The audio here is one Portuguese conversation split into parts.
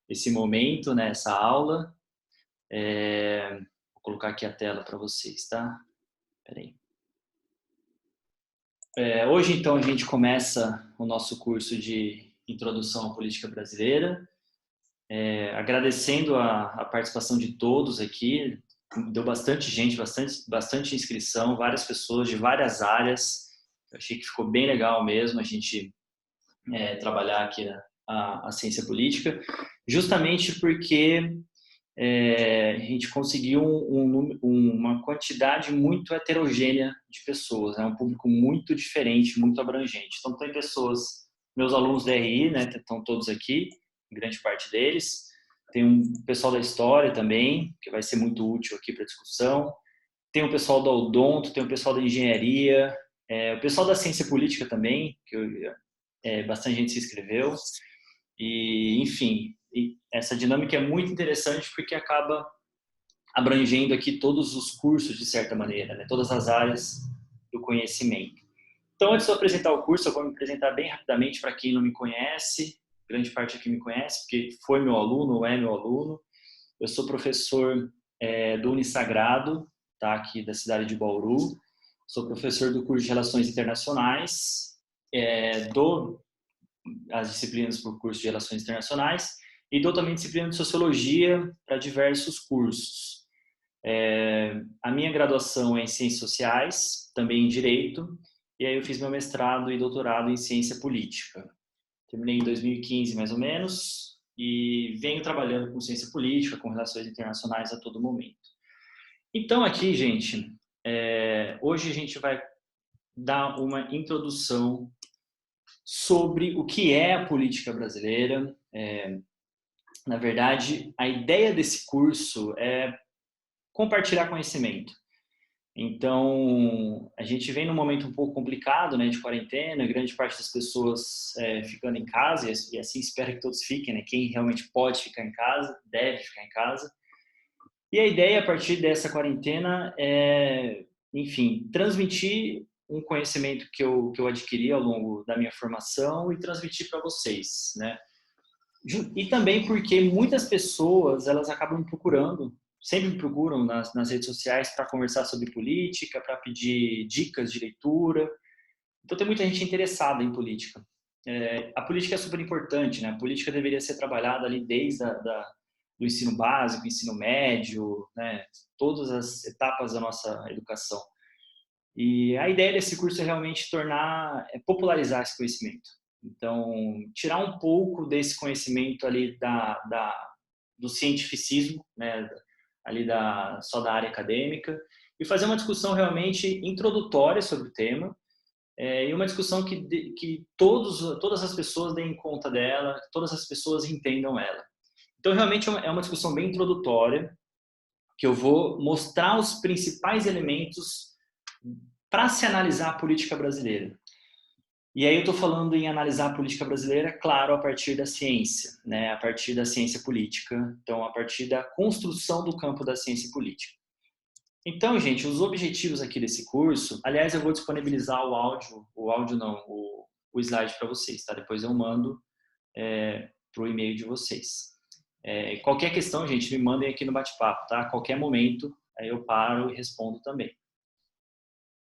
esse momento, né, essa aula. Vou colocar aqui a tela para vocês, tá? Peraí. Hoje, então, a gente começa o nosso curso de Introdução à Política Brasileira. Agradecendo a participação de todos aqui, deu bastante gente, bastante inscrição, várias pessoas de várias áreas. Eu achei que ficou bem legal mesmo a gente trabalhar aqui a ciência política, justamente porque a gente conseguiu uma quantidade muito heterogênea de pessoas, né? Um público muito diferente, muito abrangente. Então, tem pessoas, meus alunos da RI, né, estão todos aqui, grande parte deles. Tem um pessoal da história também, que vai ser muito útil aqui para a discussão. Tem o pessoal da odonto, tem o pessoal da engenharia, o pessoal da ciência política também, que bastante gente se inscreveu. E, enfim, essa dinâmica é muito interessante porque acaba abrangendo aqui todos os cursos, de certa maneira, né? Todas as áreas do conhecimento. Então, antes de eu apresentar o curso, eu vou me apresentar bem rapidamente para quem não me conhece. Grande parte aqui me conhece, porque foi meu aluno, ou é meu aluno. Eu sou professor do Unisagrado, tá? Aqui da cidade de Bauru. Sou professor do curso de Relações Internacionais, dou as disciplinas por curso de Relações Internacionais e dou também disciplina de Sociologia para diversos cursos. A minha graduação é em Ciências Sociais, também em Direito, e aí eu fiz meu mestrado e doutorado em Ciência Política. Terminei em 2015, mais ou menos, e venho trabalhando com ciência política, com relações internacionais a todo momento. Então, aqui, gente, hoje a gente vai dar uma introdução sobre o que é a política brasileira. Na verdade, a ideia desse curso é compartilhar conhecimento. Então, a gente vem num momento um pouco complicado, né, de quarentena, grande parte das pessoas ficando em casa, e assim espero que todos fiquem, né? Quem realmente pode ficar em casa, deve ficar em casa. E a ideia, a partir dessa quarentena, é, enfim, transmitir um conhecimento que eu adquiri ao longo da minha formação e transmitir para vocês, né? E também porque muitas pessoas, elas acabam me procurando, sempre me procuram nas redes sociais para conversar sobre política, para pedir dicas de leitura. Então tem muita gente interessada em política. A política é super importante, né? A política deveria ser trabalhada ali desde do ensino básico, ensino médio, né? Todas as etapas da nossa educação. E a ideia desse curso é realmente popularizar esse conhecimento. Então, tirar um pouco desse conhecimento ali do cientificismo, né, ali só da área acadêmica, e fazer uma discussão realmente introdutória sobre o tema, e uma discussão que todas as pessoas deem conta dela, todas as pessoas entendam ela. Então, realmente é uma discussão bem introdutória, que eu vou mostrar os principais elementos para se analisar a política brasileira. E aí eu estou falando em analisar a política brasileira, claro, a partir da ciência, né? A partir da ciência política, então a partir da construção do campo da ciência política. Então, gente, os objetivos aqui desse curso, aliás, eu vou disponibilizar o áudio não, o slide para vocês, tá? Depois eu mando para o e-mail de vocês. Qualquer questão, gente, me mandem aqui no bate-papo, tá? A qualquer momento, aí eu paro e respondo também.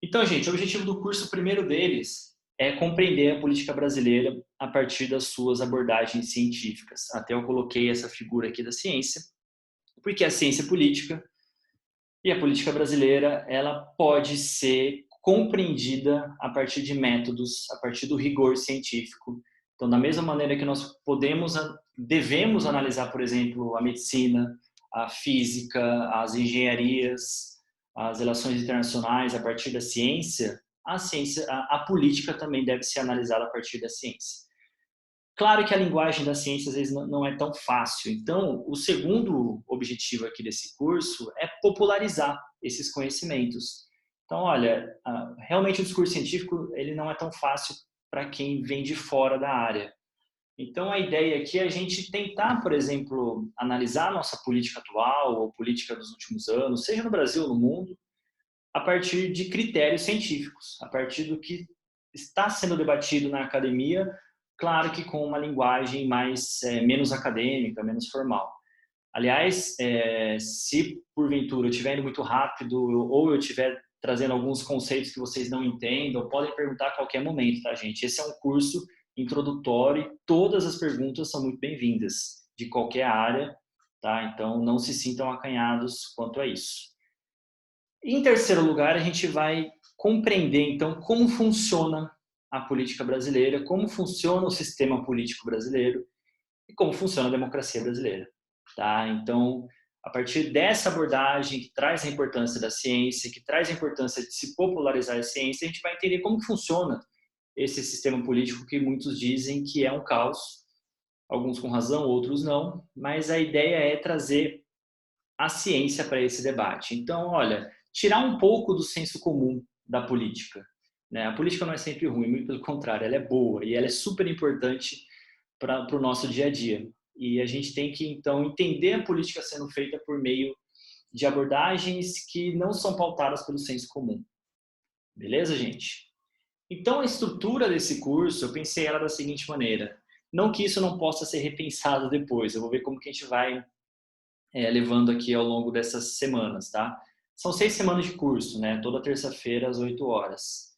Então, gente, o objetivo do curso, o primeiro deles, é compreender a política brasileira a partir das suas abordagens científicas. Até eu coloquei essa figura aqui da ciência, porque a ciência política e a política brasileira, ela pode ser compreendida a partir de métodos, a partir do rigor científico. Então, da mesma maneira que nós devemos analisar, por exemplo, a medicina, a física, as engenharias, as relações internacionais a partir da ciência, a política também deve ser analisada a partir da ciência. Claro que a linguagem da ciência às vezes não é tão fácil. Então, o segundo objetivo aqui desse curso é popularizar esses conhecimentos. Então, olha, realmente o discurso científico ele não é tão fácil para quem vem de fora da área. Então, a ideia aqui é a gente tentar, por exemplo, analisar a nossa política atual ou política dos últimos anos, seja no Brasil ou no mundo, a partir de critérios científicos, a partir do que está sendo debatido na academia, claro que com uma linguagem menos acadêmica, menos formal. Aliás, se porventura eu estiver indo muito rápido ou eu estiver trazendo alguns conceitos que vocês não entendam, podem perguntar a qualquer momento, tá, gente? Esse é um curso introdutório e todas as perguntas são muito bem-vindas, de qualquer área, tá? Então, não se sintam acanhados quanto a isso. Em terceiro lugar, a gente vai compreender, então, como funciona a política brasileira, como funciona o sistema político brasileiro e como funciona a democracia brasileira. Tá? Então, a partir dessa abordagem que traz a importância da ciência, que traz a importância de se popularizar a ciência, a gente vai entender como funciona esse sistema político que muitos dizem que é um caos, alguns com razão, outros não, mas a ideia é trazer a ciência para esse debate. Então, olha, tirar um pouco do senso comum da política. Né? A política não é sempre ruim, muito pelo contrário, ela é boa e ela é super importante para o nosso dia a dia. E a gente tem que, então, entender a política sendo feita por meio de abordagens que não são pautadas pelo senso comum. Beleza, gente? Então, a estrutura desse curso, eu pensei ela da seguinte maneira. Não que isso não possa ser repensado depois, eu vou ver como que a gente vai levando aqui ao longo dessas semanas, tá? São 6 semanas de curso, né? Toda terça-feira às 8 horas.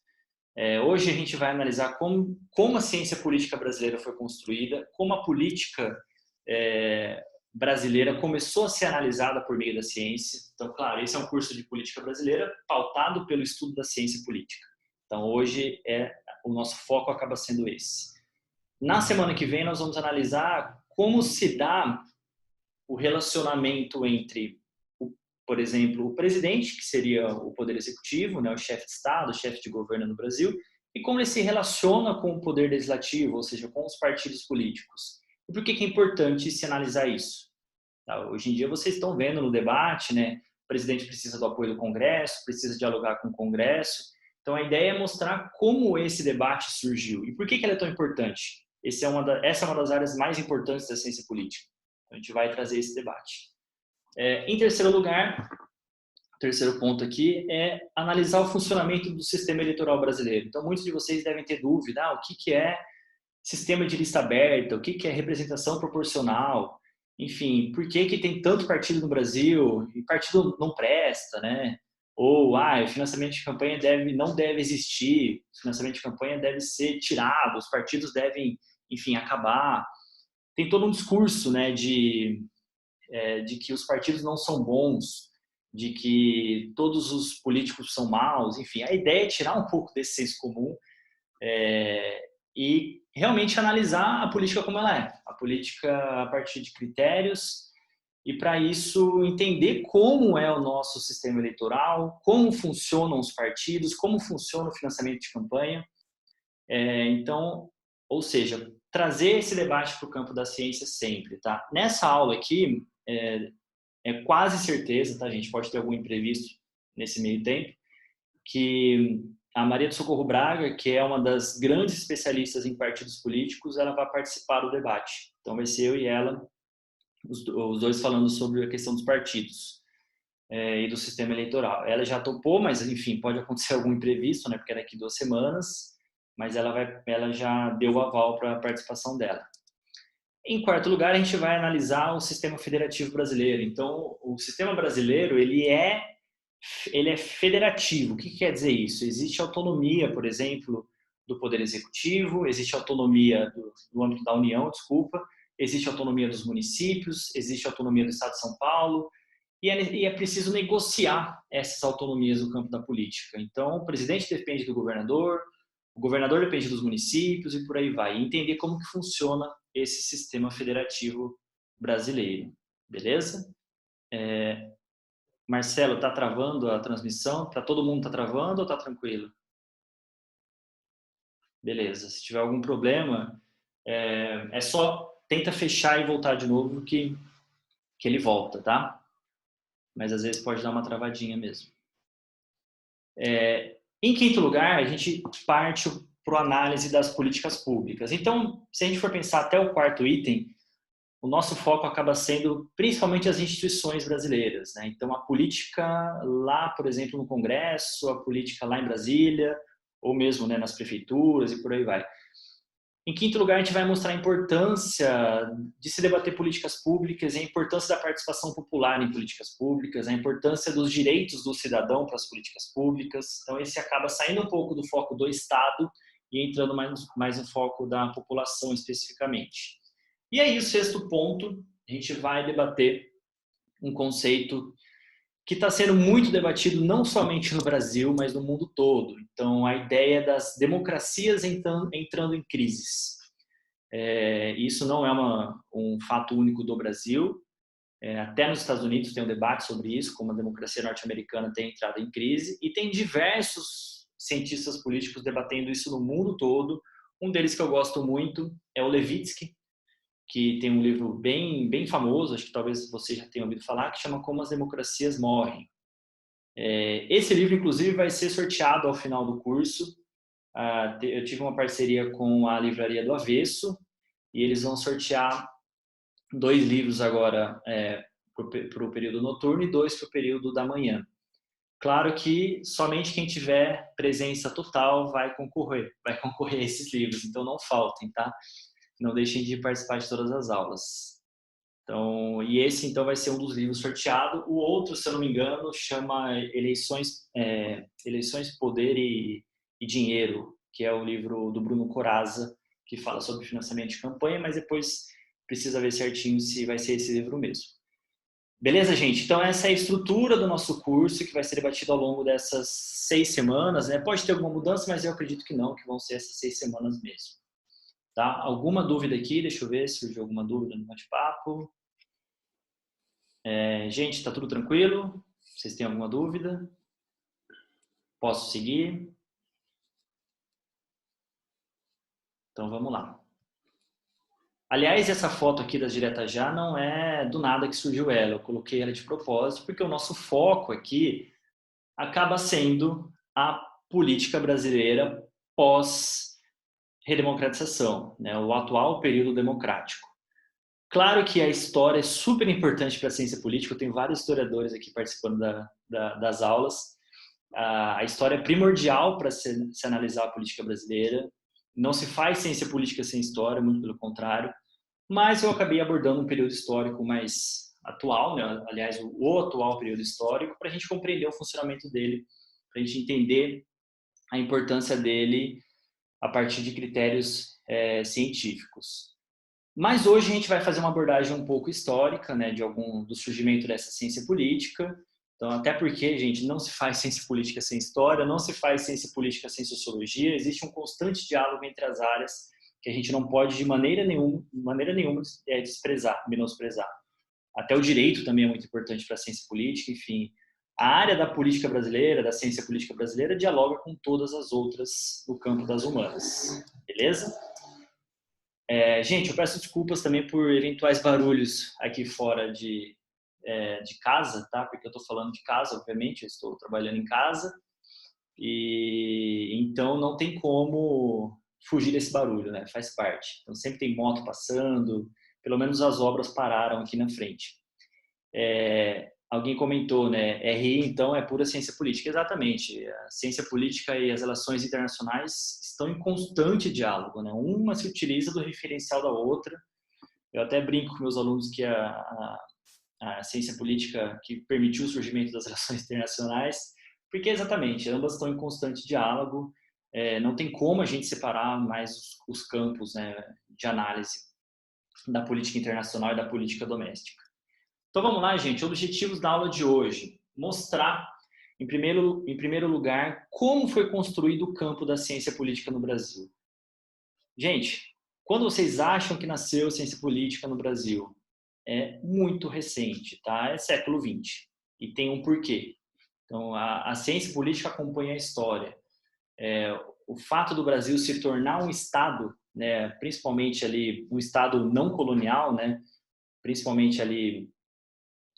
Hoje a gente vai analisar como a ciência política brasileira foi construída, como a política brasileira começou a ser analisada por meio da ciência. Então, claro, esse é um curso de política brasileira pautado pelo estudo da ciência política. Então, hoje o nosso foco acaba sendo esse. Na semana que vem, nós vamos analisar como se dá o relacionamento entre, por exemplo, o presidente, que seria o poder executivo, né, o chefe de Estado, o chefe de governo no Brasil, e como ele se relaciona com o poder legislativo, ou seja, com os partidos políticos. E por que é importante se analisar isso? Tá? Hoje em dia vocês estão vendo no debate, né, o presidente precisa do apoio do Congresso, precisa dialogar com o Congresso. Então a ideia é mostrar como esse debate surgiu e por que ele é tão importante. Essa é uma das áreas mais importantes da ciência política. Então, a gente vai trazer esse debate. Em terceiro lugar, o terceiro ponto aqui é analisar o funcionamento do sistema eleitoral brasileiro. Então, muitos de vocês devem ter dúvida, o que é sistema de lista aberta, o que é representação proporcional, enfim, por que tem tanto partido no Brasil e partido não presta, né? Ou, o financiamento de campanha não deve existir, o financiamento de campanha deve ser tirado, os partidos devem, enfim, acabar. Tem todo um discurso, né, de que os partidos não são bons, de que todos os políticos são maus, enfim, a ideia é tirar um pouco desse senso comum e realmente analisar a política como ela é, a política a partir de critérios e para isso entender como é o nosso sistema eleitoral, como funcionam os partidos, como funciona o financiamento de campanha. Então, ou seja, trazer esse debate para o campo da ciência sempre, tá? Nessa aula aqui, quase certeza, tá, gente? Pode ter algum imprevisto nesse meio tempo, que a Maria do Socorro Braga, que é uma das grandes especialistas em partidos políticos, ela vai participar do debate. Então, vai ser eu e ela, os dois falando sobre a questão dos partidos e do sistema eleitoral. Ela já topou, mas, enfim, pode acontecer algum imprevisto, né? Porque é daqui 2 semanas, mas ela já deu o aval para a participação dela. Em quarto lugar, a gente vai analisar o sistema federativo brasileiro. Então, o sistema brasileiro, ele é federativo. O que quer dizer isso? Existe autonomia, por exemplo, do Poder Executivo, existe autonomia do âmbito da União, desculpa, existe autonomia dos municípios, existe autonomia do Estado de São Paulo, e é preciso negociar essas autonomias no campo da política. Então, o presidente depende do governador, o governador depende dos municípios e por aí vai. E entender como que funciona esse sistema federativo brasileiro. Beleza? Marcelo, tá travando a transmissão? Todo mundo tá travando ou tá tranquilo? Beleza. Se tiver algum problema, só tenta fechar e voltar de novo que ele volta, tá? Mas às vezes pode dar uma travadinha mesmo. Em quinto lugar, a gente parte para a análise das políticas públicas. Então, se a gente for pensar até o quarto item, o nosso foco acaba sendo principalmente as instituições brasileiras, né? Então, a política lá, por exemplo, no Congresso, a política lá em Brasília, ou mesmo, né, nas prefeituras e por aí vai. Em quinto lugar, a gente vai mostrar a importância de se debater políticas públicas, a importância da participação popular em políticas públicas, a importância dos direitos do cidadão para as políticas públicas. Então, esse acaba saindo um pouco do foco do Estado e entrando mais no foco da população especificamente. E aí, o sexto ponto, a gente vai debater um conceito que está sendo muito debatido não somente no Brasil, mas no mundo todo. Então, a ideia das democracias entrando em crises. Isso não é um fato único do Brasil. Até nos Estados Unidos tem um debate sobre isso, como a democracia norte-americana tem entrado em crise, e tem diversos cientistas políticos debatendo isso no mundo todo. Um deles que eu gosto muito é o Levitsky, que tem um livro bem famoso, acho que talvez você já tenha ouvido falar, que chama Como as Democracias Morrem. Esse livro, inclusive, vai ser sorteado ao final do curso. Eu tive uma parceria com a Livraria do Avesso e eles vão sortear 2 livros agora para o período noturno e 2 para o período da manhã. Claro que somente quem tiver presença total vai concorrer a esses livros, então não faltem, tá? Não deixem de participar de todas as aulas. Então, e esse então vai ser um dos livros sorteado. O outro, se eu não me engano, chama Eleições, Poder e Dinheiro, que é o livro do Bruno Corazza, que fala sobre financiamento de campanha, mas depois precisa ver certinho se vai ser esse livro mesmo. Beleza, gente? Então essa é a estrutura do nosso curso que vai ser debatido ao longo dessas 6 semanas, né? Pode ter alguma mudança, mas eu acredito que não, que vão ser essas 6 semanas mesmo. Tá? Alguma dúvida aqui? Deixa eu ver se surgiu alguma dúvida no bate-papo. Gente, tá tudo tranquilo? Vocês têm alguma dúvida? Posso seguir? Então vamos lá. Aliás, essa foto aqui das diretas já não é do nada que surgiu ela. Eu coloquei ela de propósito porque o nosso foco aqui acaba sendo a política brasileira pós-redemocratização, né? O atual período democrático. Claro que a história é super importante para a ciência política. Eu tenho vários historiadores aqui participando das aulas. A história é primordial para se analisar a política brasileira. Não se faz ciência política sem história, muito pelo contrário. Mas eu acabei abordando um período histórico mais atual, né? Aliás, o atual período histórico, para a gente compreender o funcionamento dele, para a gente entender a importância dele a partir de critérios científicos. Mas hoje a gente vai fazer uma abordagem um pouco histórica, né, do surgimento dessa ciência política. Então, até porque, gente, não se faz ciência política sem história, não se faz ciência política sem sociologia, existe um constante diálogo entre as áreas que a gente não pode de maneira nenhuma desprezar, menosprezar. Até o direito também é muito importante para a ciência política, enfim. A área da política brasileira, da ciência política brasileira, dialoga com todas as outras no campo das humanas. Beleza? Gente, eu peço desculpas também por eventuais barulhos aqui fora de casa, tá? Porque eu estou falando de casa, obviamente, eu estou trabalhando em casa e então não tem como fugir desse barulho, né? Faz parte. Então sempre tem moto passando, pelo menos as obras pararam aqui na frente. Alguém comentou, né? RI, então, é pura ciência política. Exatamente. A ciência política e as relações internacionais estão em constante diálogo, né? Uma se utiliza do referencial da outra. Eu até brinco com meus alunos que a ciência política que permitiu o surgimento das relações internacionais, porque exatamente, ambas estão em constante diálogo. Não tem como a gente separar mais os campos, né, de análise da política internacional e da política doméstica. Então vamos lá, gente. Objetivos da aula de hoje. Mostrar, em primeiro lugar, como foi construído o campo da ciência política no Brasil. Gente, quando vocês acham que nasceu ciência política no Brasil? É muito recente, tá? É século XX. E tem um porquê. Então, a ciência política acompanha a história. O fato do Brasil se tornar um Estado, né, principalmente ali um Estado não colonial, né, principalmente ali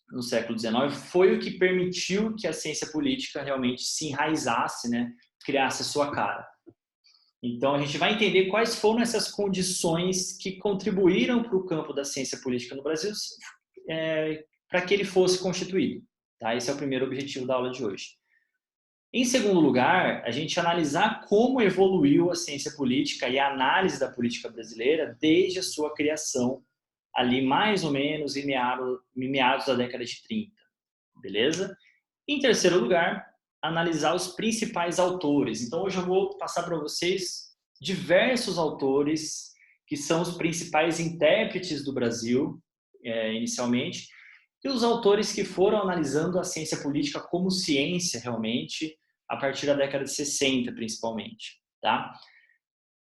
no século XIX, foi o que permitiu que a ciência política realmente se enraizasse, né, criasse a sua cara. Então, a gente vai entender quais foram essas condições que contribuíram para o campo da ciência política no Brasil para que ele fosse constituído. Tá? Esse é o primeiro objetivo da aula de hoje. Em segundo lugar, a gente analisar como evoluiu a ciência política e a análise da política brasileira desde a sua criação, ali mais ou menos em meados da década de 30, beleza? Em terceiro lugar, analisar os principais autores. Então, hoje eu vou passar para vocês diversos autores que são os principais intérpretes do Brasil, inicialmente, e os autores que foram analisando a ciência política como ciência, realmente, a partir da década de 60, principalmente, tá?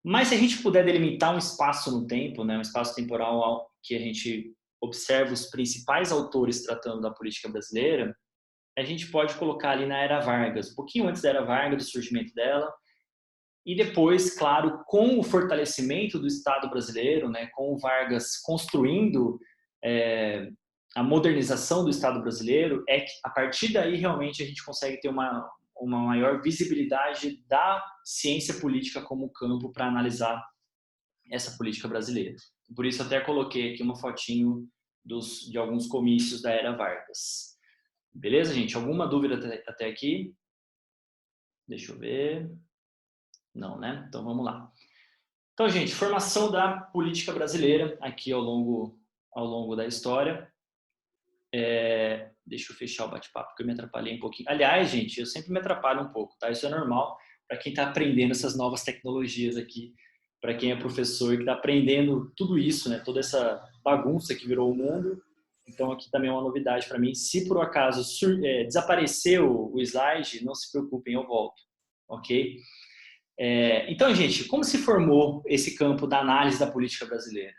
Mas se a gente puder delimitar um espaço no tempo, né, um espaço temporal que a gente observa os principais autores tratando da política brasileira, a gente pode colocar ali na Era Vargas, um pouquinho antes da Era Vargas, do surgimento dela, e depois, claro, com o fortalecimento do Estado brasileiro, né, com o Vargas construindo a modernização do Estado brasileiro, é que a partir daí realmente a gente consegue ter uma maior visibilidade da ciência política como campo para analisar essa política brasileira. Por isso até coloquei aqui uma fotinho de alguns comícios da Era Vargas. Beleza, gente? Alguma dúvida até aqui? Deixa eu ver. Não, né? Então vamos lá. Então, gente, formação da política brasileira aqui ao longo da história. Deixa eu fechar o bate-papo, porque eu me atrapalhei um pouquinho. Aliás, gente, eu sempre me atrapalho um pouco, tá? Isso é normal para quem está aprendendo essas novas tecnologias aqui, para quem é professor e que está aprendendo tudo isso, né? Toda essa bagunça que virou o mundo. Então, aqui também é uma novidade para mim. Se por um acaso desaparecer o slide, não se preocupem, eu volto, ok? Então, gente, como se formou esse campo da análise da política brasileira?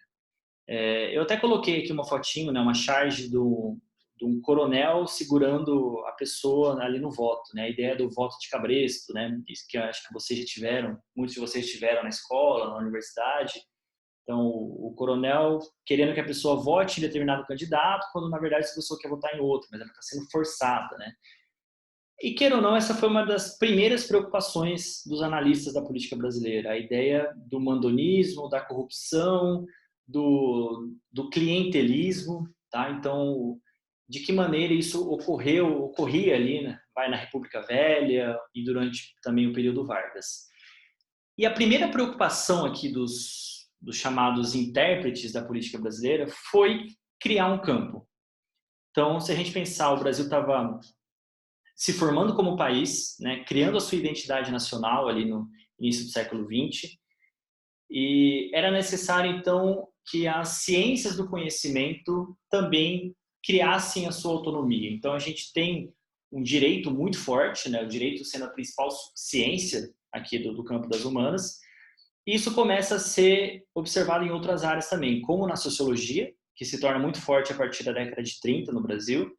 Eu até coloquei aqui uma fotinho, né, uma charge de um coronel segurando a pessoa ali no voto, né? A ideia do voto de cabresto, né? Isso que eu acho que vocês já tiveram, muitos de vocês tiveram na escola, na universidade. Então, o coronel querendo que a pessoa vote em determinado candidato, quando na verdade essa pessoa quer votar em outro, mas ela está sendo forçada, né? E queira ou não, essa foi uma das primeiras preocupações dos analistas da política brasileira, a ideia do mandonismo, da corrupção, do clientelismo, tá? Então, de que maneira isso ocorria ali, né? Vai na República Velha e durante também o período Vargas. E a primeira preocupação aqui dos chamados intérpretes da política brasileira foi criar um campo. Então, se a gente pensar, o Brasil estava se formando como país, né, criando a sua identidade nacional ali no início do século XX, e era necessário, então, que as ciências do conhecimento também criassem a sua autonomia. Então, a gente tem um direito muito forte, né, o direito sendo a principal ciência aqui do campo das humanas, e isso começa a ser observado em outras áreas também, como na sociologia, que se torna muito forte a partir da década de 30 no Brasil,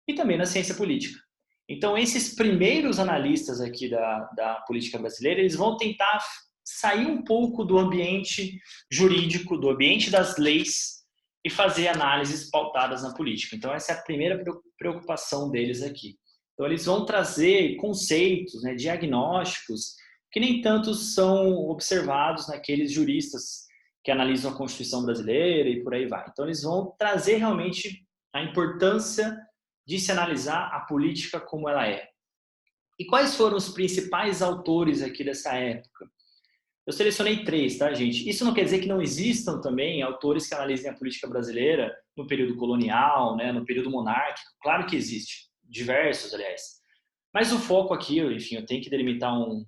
e também na ciência política. Então, esses primeiros analistas aqui da política brasileira, eles vão tentar sair um pouco do ambiente jurídico, do ambiente das leis e fazer análises pautadas na política. Então, essa é a primeira preocupação deles aqui. Então, eles vão trazer conceitos, né, diagnósticos, que nem tanto são observados naqueles juristas que analisam a Constituição brasileira e por aí vai. Então, eles vão trazer realmente a importância de se analisar a política como ela é. E quais foram os principais autores aqui dessa época? Eu selecionei 3, tá, gente? Isso não quer dizer que não existam também autores que analisem a política brasileira no período colonial, né, no período monárquico. Claro que existe, diversos, aliás. Mas o foco aqui, enfim, eu tenho que delimitar um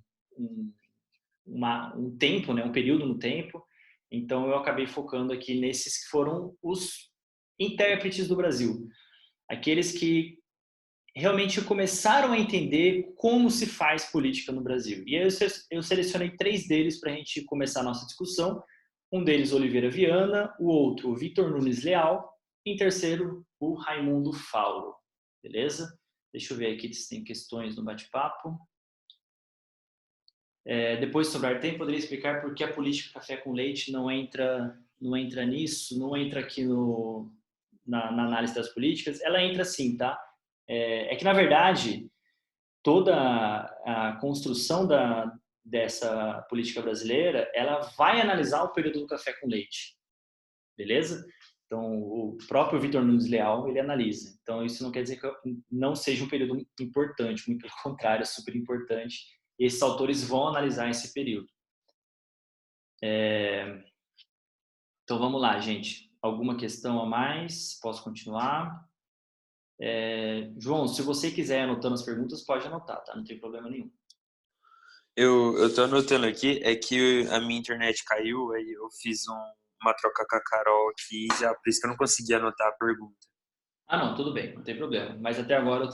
tempo, né, um período no tempo. Então, eu acabei focando aqui nesses que foram os intérpretes do Brasil. Aqueles que realmente começaram a entender como se faz política no Brasil. E aí eu selecionei 3 deles para a gente começar a nossa discussão. Um deles, Oliveira Viana, o outro, Vitor Nunes Leal, e em terceiro, o Raimundo Fauro. Beleza? Deixa eu ver aqui se tem questões no bate-papo. Depois, se sobrar tempo, poderia explicar por que a política café com leite não entra nisso, não entra aqui na análise das políticas. Ela entra sim, tá? É que, na verdade, toda a construção dessa política brasileira, ela vai analisar o período do café com leite, beleza? Então, o próprio Victor Nunes Leal, ele analisa. Então, isso não quer dizer que não seja um período importante, muito pelo contrário, é super importante. E esses autores vão analisar esse período. Então, vamos lá, gente. Alguma questão a mais? Posso continuar? João, se você quiser anotando as perguntas, pode anotar, tá? Não tem problema nenhum. Eu tô anotando aqui, é que a minha internet caiu, aí eu fiz uma troca com a Carol aqui, já, por isso que eu não consegui anotar a pergunta. Ah, não, tudo bem, não tem problema. Mas até agora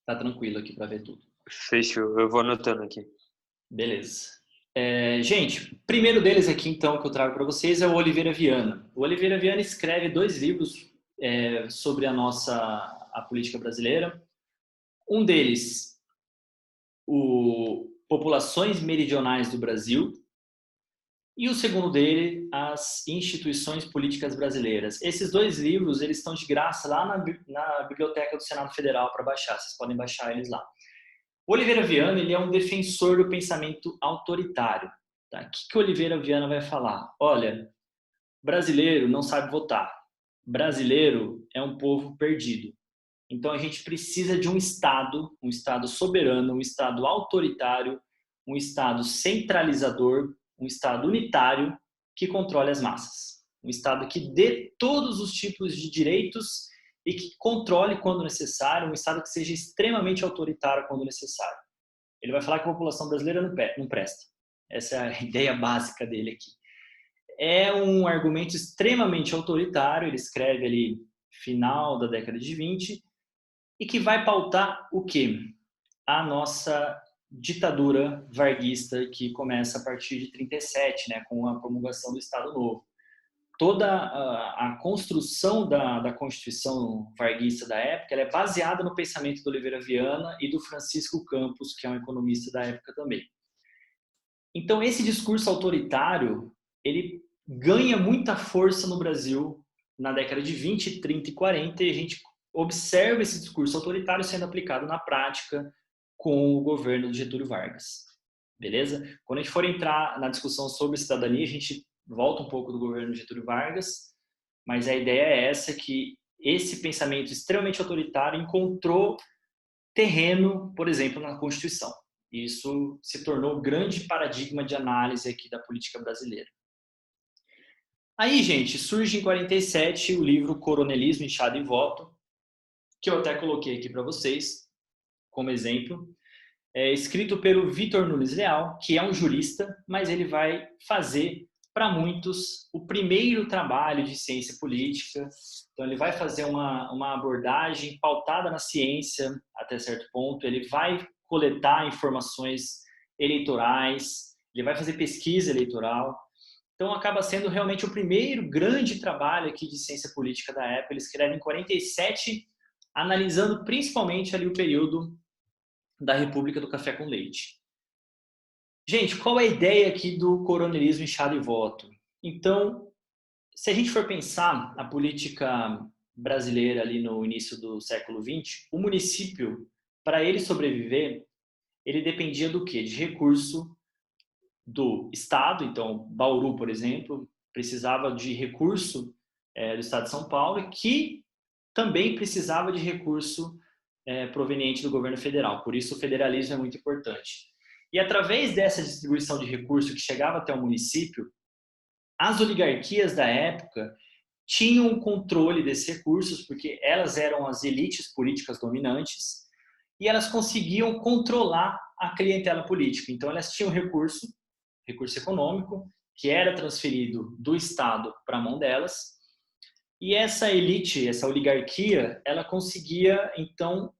tá tranquilo aqui para ver tudo. Fechou, eu vou anotando aqui. Beleza. Gente, primeiro deles aqui, então, que eu trago para vocês é o Oliveira Viana. O Oliveira Viana escreve 2 livros sobre a política brasileira. Um deles, o Populações Meridionais do Brasil, e o segundo dele, As Instituições Políticas Brasileiras. Esses 2 livros, eles estão de graça lá na Biblioteca do Senado Federal para baixar. Vocês podem baixar eles lá. O Oliveira Viana, ele é um defensor do pensamento autoritário. Tá? O que Oliveira Viana vai falar? Olha, brasileiro não sabe votar. Brasileiro é um povo perdido. Então a gente precisa de um Estado soberano, um Estado autoritário, um Estado centralizador, um Estado unitário que controle as massas. Um Estado que dê todos os tipos de direitos e que controle quando necessário, um Estado que seja extremamente autoritário quando necessário. Ele vai falar que a população brasileira não presta. Essa é a ideia básica dele aqui. É um argumento extremamente autoritário, ele escreve ali final da década de 20, e que vai pautar o quê? A nossa ditadura varguista que começa a partir de 37, né, com a promulgação do Estado Novo. Toda a construção da Constituição varguista da época ela é baseada no pensamento do Oliveira Viana e do Francisco Campos, que é um economista da época também. Então, esse discurso autoritário, ele ganha muita força no Brasil na década de 20, 30 e 40, e a gente observa esse discurso autoritário sendo aplicado na prática com o governo de Getúlio Vargas. Beleza? Quando a gente for entrar na discussão sobre cidadania, a gente volta um pouco do governo de Getúlio Vargas, mas a ideia é essa, que esse pensamento extremamente autoritário encontrou terreno, por exemplo, na Constituição. Isso se tornou grande paradigma de análise aqui da política brasileira. Aí, gente, surge em 47 o livro Coronelismo, Inchada e Voto, que eu até coloquei aqui para vocês como exemplo. É escrito pelo Victor Nunes Leal, que é um jurista, mas ele vai fazer, para muitos, o primeiro trabalho de ciência política. Então, ele vai fazer uma abordagem pautada na ciência, até certo ponto. Ele vai coletar informações eleitorais, ele vai fazer pesquisa eleitoral. Então, acaba sendo realmente o primeiro grande trabalho aqui de ciência política da época. Ele escreve em 47, analisando principalmente ali o período da República do Café com Leite. Gente, qual é a ideia aqui do coronelismo, inchada e voto? Então, se a gente for pensar a política brasileira ali no início do século XX, o município, para ele sobreviver, ele dependia do quê? De recurso do Estado. Então, Bauru, por exemplo, precisava de recurso do Estado de São Paulo, que também precisava de recurso proveniente do governo federal. Por isso, o federalismo é muito importante. E através dessa distribuição de recurso que chegava até o município, as oligarquias da época tinham controle desses recursos, porque elas eram as elites políticas dominantes e elas conseguiam controlar a clientela política. Então, elas tinham recurso econômico, que era transferido do Estado para a mão delas, e essa elite, essa oligarquia, ela conseguia, então,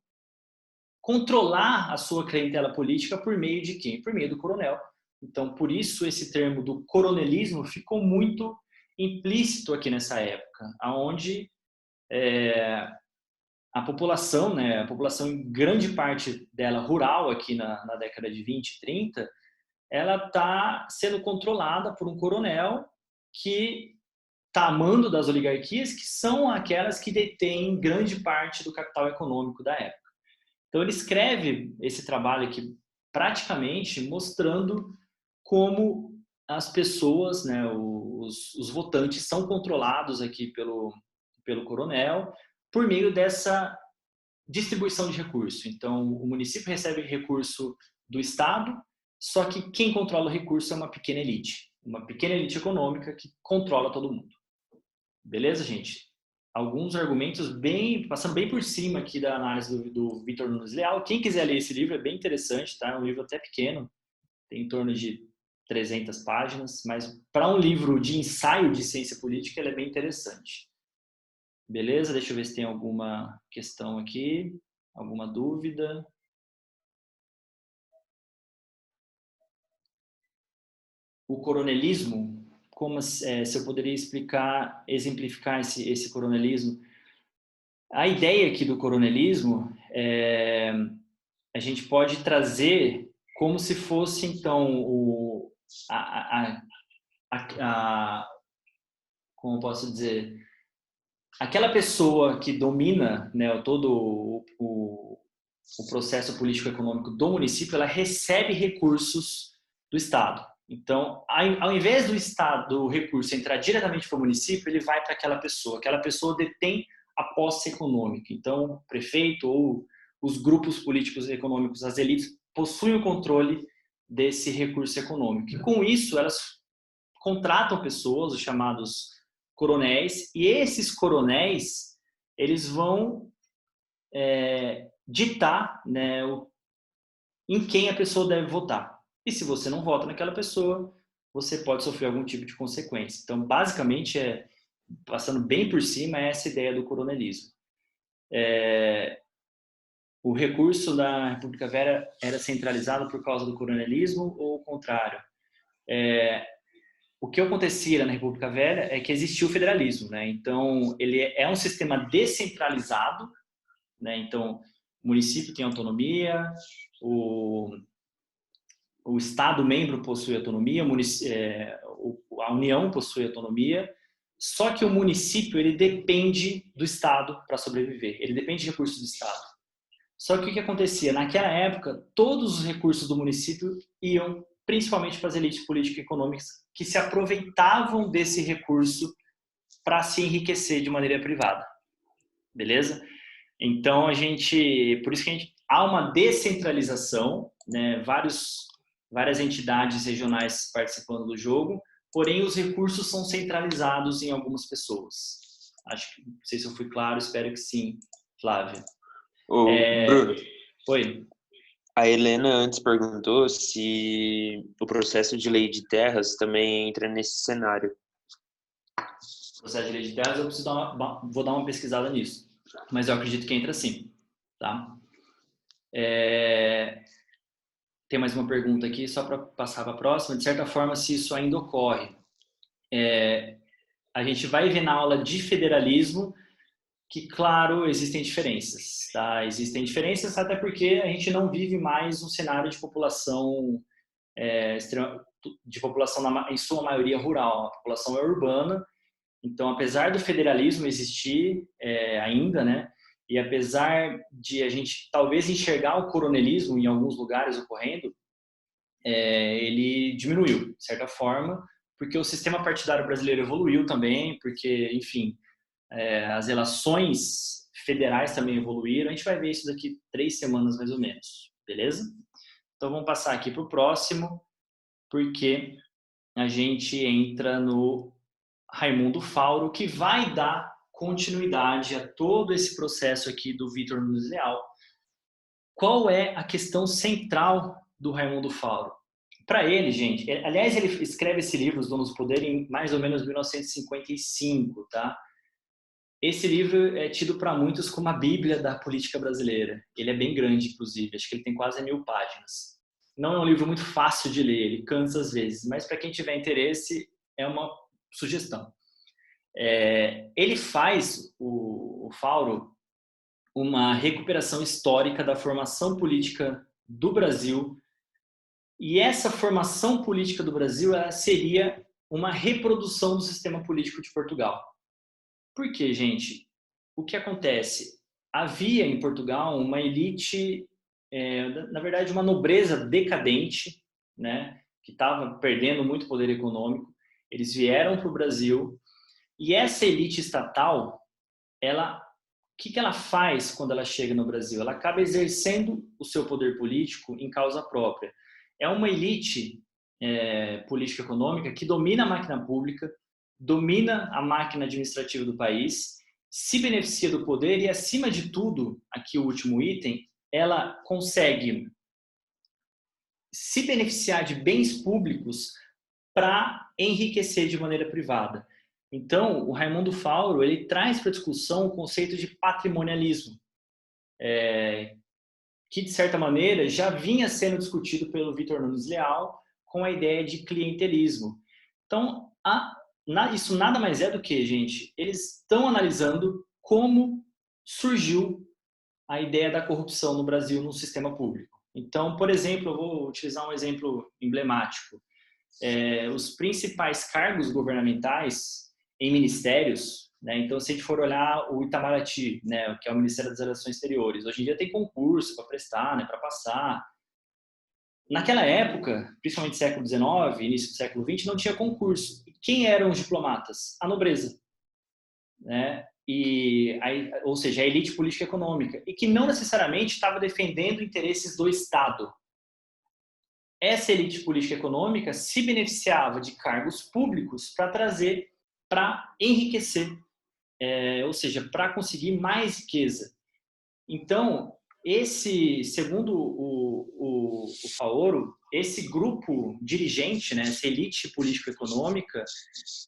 controlar a sua clientela política por meio de quem? Por meio do coronel. Então, por isso, esse termo do coronelismo ficou muito implícito aqui nessa época, onde a população, né, a população em grande parte dela rural aqui na década de 20 e 30, ela está sendo controlada por um coronel que está a mando das oligarquias, que são aquelas que detêm grande parte do capital econômico da época. Então, ele escreve esse trabalho aqui praticamente mostrando como as pessoas, né, os votantes são controlados aqui pelo coronel por meio dessa distribuição de recurso. Então, o município recebe recurso do Estado, só que quem controla o recurso é uma pequena elite econômica que controla todo mundo. Beleza, gente? Alguns argumentos passando bem por cima aqui da análise do Victor Nunes Leal. Quem quiser ler esse livro é bem interessante, tá? É um livro até pequeno, tem em torno de 300 páginas, mas para um livro de ensaio de ciência política ele é bem interessante. Beleza? Deixa eu ver se tem alguma questão aqui, alguma dúvida. O coronelismo, se eu poderia exemplificar esse coronelismo. A ideia aqui do coronelismo a gente pode trazer como se fosse, então, como eu posso dizer, aquela pessoa que domina, né, todo o processo político-econômico do município, ela recebe recursos do Estado. Então, ao invés do Estado, do recurso entrar diretamente para o município, ele vai para aquela pessoa detém a posse econômica. Então, o prefeito ou os grupos políticos e econômicos, as elites, possuem o controle desse recurso econômico. E com isso, elas contratam pessoas, os chamados coronéis, e esses coronéis, eles vão ditar, né, em quem a pessoa deve votar. E se você não vota naquela pessoa, você pode sofrer algum tipo de consequência. Então, basicamente, passando bem por cima, é essa ideia do coronelismo. O recurso da República Velha era centralizado por causa do coronelismo ou o contrário? O que acontecia na República Velha é que existia o federalismo, né? Então, ele é um sistema descentralizado, né? Então, o município tem autonomia, o Estado membro possui autonomia, a União possui autonomia, só que o município ele depende do Estado para sobreviver, ele depende de recursos do Estado. Só que o que acontecia? Naquela época, todos os recursos do município iam principalmente para as elites políticas e econômicas que se aproveitavam desse recurso para se enriquecer de maneira privada. Beleza? Então, por isso que há uma descentralização, né? Várias entidades regionais participando do jogo, porém os recursos são centralizados em algumas pessoas. Não sei se eu fui claro, espero que sim, Flávia. Bruno, Oi. a Helena antes perguntou se o processo de lei de terras também entra nesse cenário. Processo de lei de terras, vou dar uma pesquisada nisso, mas eu acredito que entra sim, tá? Tem mais uma pergunta aqui, só para passar para a próxima. De certa forma, se isso ainda ocorre, a gente vai ver na aula de federalismo que, claro, existem diferenças, tá? Existem diferenças até porque a gente não vive mais um cenário de população em sua maioria rural. A população é urbana. Então, apesar do federalismo existir ainda, né? E apesar de a gente talvez enxergar o coronelismo em alguns lugares ocorrendo, ele diminuiu, de certa forma, porque o sistema partidário brasileiro evoluiu também, porque, enfim, as relações federais também evoluíram. A gente vai ver isso daqui 3 semanas, mais ou menos, beleza? Então, vamos passar aqui para o próximo, porque a gente entra no Raimundo Fauro, que vai dar continuidade a todo esse processo aqui do Victor Nunes Leal. Qual é a questão central do Raimundo Fauro? Para ele, gente, aliás, ele escreve esse livro, Os Donos do Poder, em mais ou menos 1955, tá? Esse livro é tido para muitos como a Bíblia da política brasileira. Ele é bem grande, inclusive, acho que ele tem quase 1000 páginas. Não é um livro muito fácil de ler, ele cansa às vezes, mas para quem tiver interesse, é uma sugestão. Ele faz, o Fauro, uma recuperação histórica da formação política do Brasil, e essa formação política do Brasil seria uma reprodução do sistema político de Portugal. Por quê, gente? O que acontece? Havia em Portugal uma elite, na verdade uma nobreza decadente, né? que estava perdendo muito poder econômico. Eles vieram para o Brasil e essa elite estatal, o que ela faz quando ela chega no Brasil? Ela acaba exercendo o seu poder político em causa própria. É uma elite política econômica que domina a máquina pública, domina a máquina administrativa do país, se beneficia do poder e, acima de tudo, aqui o último item, ela consegue se beneficiar de bens públicos para enriquecer de maneira privada. Então, o Raimundo Fauro ele traz para a discussão o conceito de patrimonialismo, que, de certa maneira, já vinha sendo discutido pelo Victor Nunes Leal com a ideia de clientelismo. Então, isso nada mais é do que, gente, eles estão analisando como surgiu a ideia da corrupção no Brasil no sistema público. Então, por exemplo, eu vou utilizar um exemplo emblemático. Os principais cargos governamentais em ministérios, né? Então, se a gente for olhar o Itamaraty, né, que é o Ministério das Relações Exteriores, hoje em dia tem concurso para prestar, né, para passar. Naquela época, principalmente século XIX, início do século XX, não tinha concurso. E quem eram os diplomatas? A nobreza, né? Ou seja, a elite política econômica, e que não necessariamente estava defendendo interesses do Estado. Essa elite política econômica se beneficiava de cargos públicos para enriquecer, ou seja, para conseguir mais riqueza. Então, segundo o Faoro, esse grupo dirigente, né, essa elite político-econômica,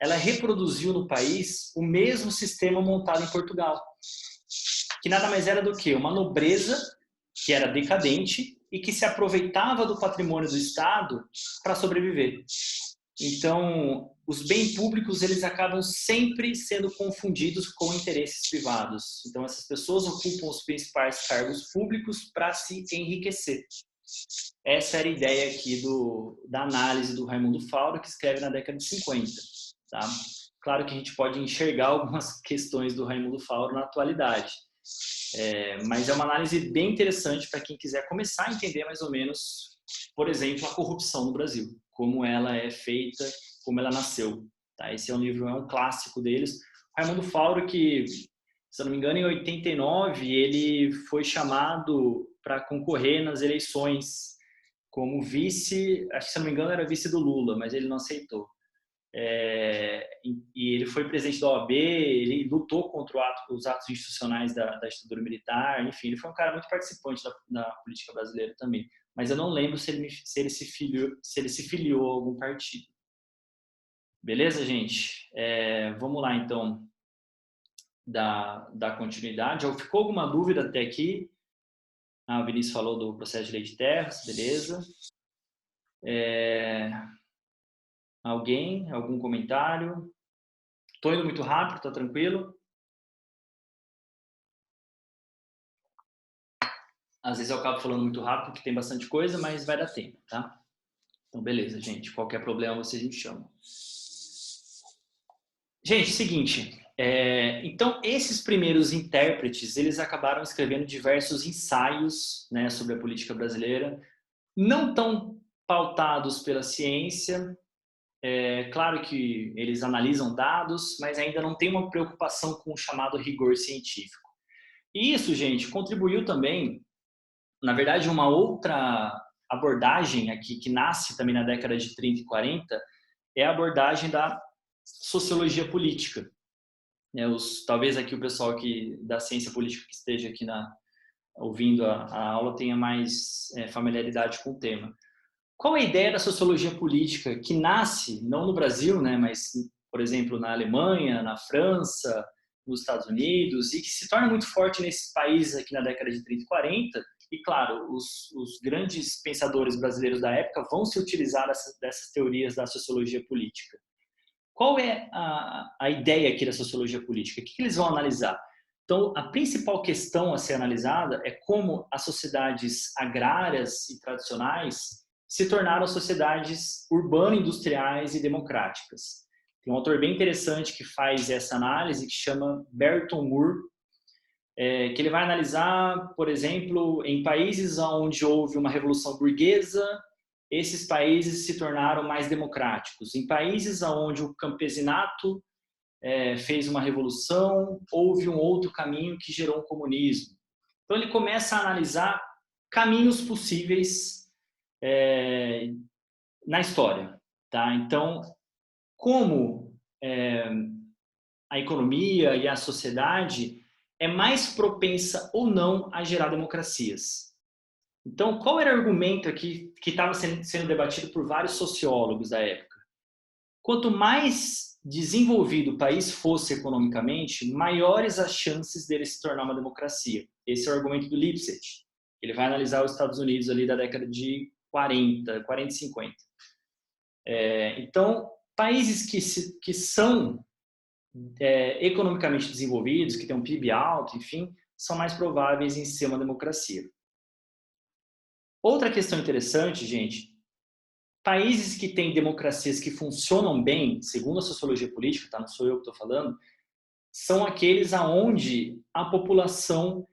ela reproduziu no país o mesmo sistema montado em Portugal, que nada mais era do que uma nobreza que era decadente e que se aproveitava do patrimônio do Estado para sobreviver. Então, os bens públicos eles acabam sempre sendo confundidos com interesses privados. Então, essas pessoas ocupam os principais cargos públicos para se enriquecer. Essa era a ideia aqui da análise do Raimundo Fauro, que escreve na década de 50. Tá? Claro que a gente pode enxergar algumas questões do Raimundo Fauro na atualidade. Mas é uma análise bem interessante para quem quiser começar a entender mais ou menos, por exemplo, a corrupção no Brasil, como ela é feita, como ela nasceu. Tá? Esse é um clássico deles. Raimundo Fauro, que, se eu não me engano, em 89, ele foi chamado para concorrer nas eleições como vice, acho que, se eu não me engano, era vice do Lula, mas ele não aceitou. E ele foi presidente da OAB, ele lutou contra os atos institucionais da ditadura militar, enfim, ele foi um cara muito participante da política brasileira também. Mas eu não lembro se ele se filiou a algum partido. Beleza, gente? Vamos lá, então, da continuidade. Ficou alguma dúvida até aqui? O Vinícius falou do processo de lei de terras, beleza. Alguém? Algum comentário? Estou indo muito rápido, tá tranquilo? Às vezes eu acabo falando muito rápido porque tem bastante coisa, mas vai dar tempo, tá? Então, beleza, gente. Qualquer problema, vocês me chamam. Gente, seguinte. Então, esses primeiros intérpretes, eles acabaram escrevendo diversos ensaios, né, sobre a política brasileira, não tão pautados pela ciência. Claro que eles analisam dados, mas ainda não tem uma preocupação com o chamado rigor científico. E isso, gente, contribuiu também, na verdade, uma outra abordagem aqui que nasce também na década de 30 e 40, é a abordagem da sociologia política. Talvez aqui o pessoal da ciência política que esteja aqui ouvindo a aula tenha mais familiaridade com o tema. Qual é a ideia da sociologia política que nasce, não no Brasil, né, mas, por exemplo, na Alemanha, na França, nos Estados Unidos, e que se torna muito forte nesses países aqui na década de 30 e 40, e, claro, os grandes pensadores brasileiros da época vão se utilizar dessas teorias da sociologia política. Qual é a ideia aqui da sociologia política? O que eles vão analisar? Então, a principal questão a ser analisada é como as sociedades agrárias e tradicionais se tornaram sociedades urbano-industriais e democráticas. Tem um autor bem interessante que faz essa análise, que chama Berton Moore, que ele vai analisar, por exemplo, em países onde houve uma revolução burguesa esses países se tornaram mais democráticos. Em países onde o campesinato fez uma revolução, houve um outro caminho que gerou um comunismo. Então ele começa a analisar caminhos possíveis na história, tá? Então, como a economia e a sociedade é mais propensa ou não a gerar democracias. Então, qual era o argumento aqui que estava sendo debatido por vários sociólogos da época? Quanto mais desenvolvido o país fosse economicamente, maiores as chances dele se tornar uma democracia. Esse é o argumento do Lipset. Ele vai analisar os Estados Unidos ali da década de 40 e 50. Então, países que são economicamente desenvolvidos, que têm um PIB alto, enfim, são mais prováveis em ser uma democracia. Outra questão interessante, gente, países que têm democracias que funcionam bem, segundo a sociologia política, tá? Não sou eu que estou falando, são aqueles aonde a população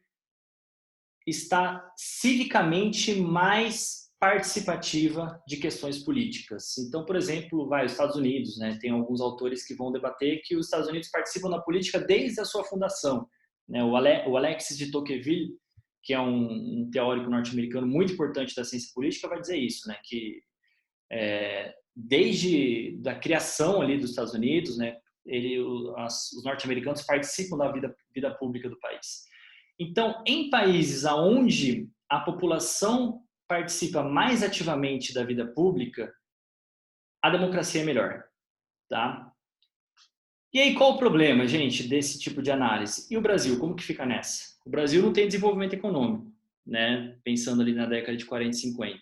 está civicamente mais participativa de questões políticas. Então, por exemplo, os Estados Unidos, né? Tem alguns autores que vão debater que os Estados Unidos participam da política desde a sua fundação, né? O Alexis de Tocqueville, que é um teórico norte-americano muito importante da ciência política, vai dizer isso, né? Que desde da criação ali dos Estados Unidos, né? Os norte-americanos participam da vida pública do país. Então, em países onde a população participa mais ativamente da vida pública, a democracia é melhor, tá? E aí, qual o problema, gente, desse tipo de análise? E o Brasil, como que fica nessa? O Brasil não tem desenvolvimento econômico, né? Pensando ali na década de 40 e 50.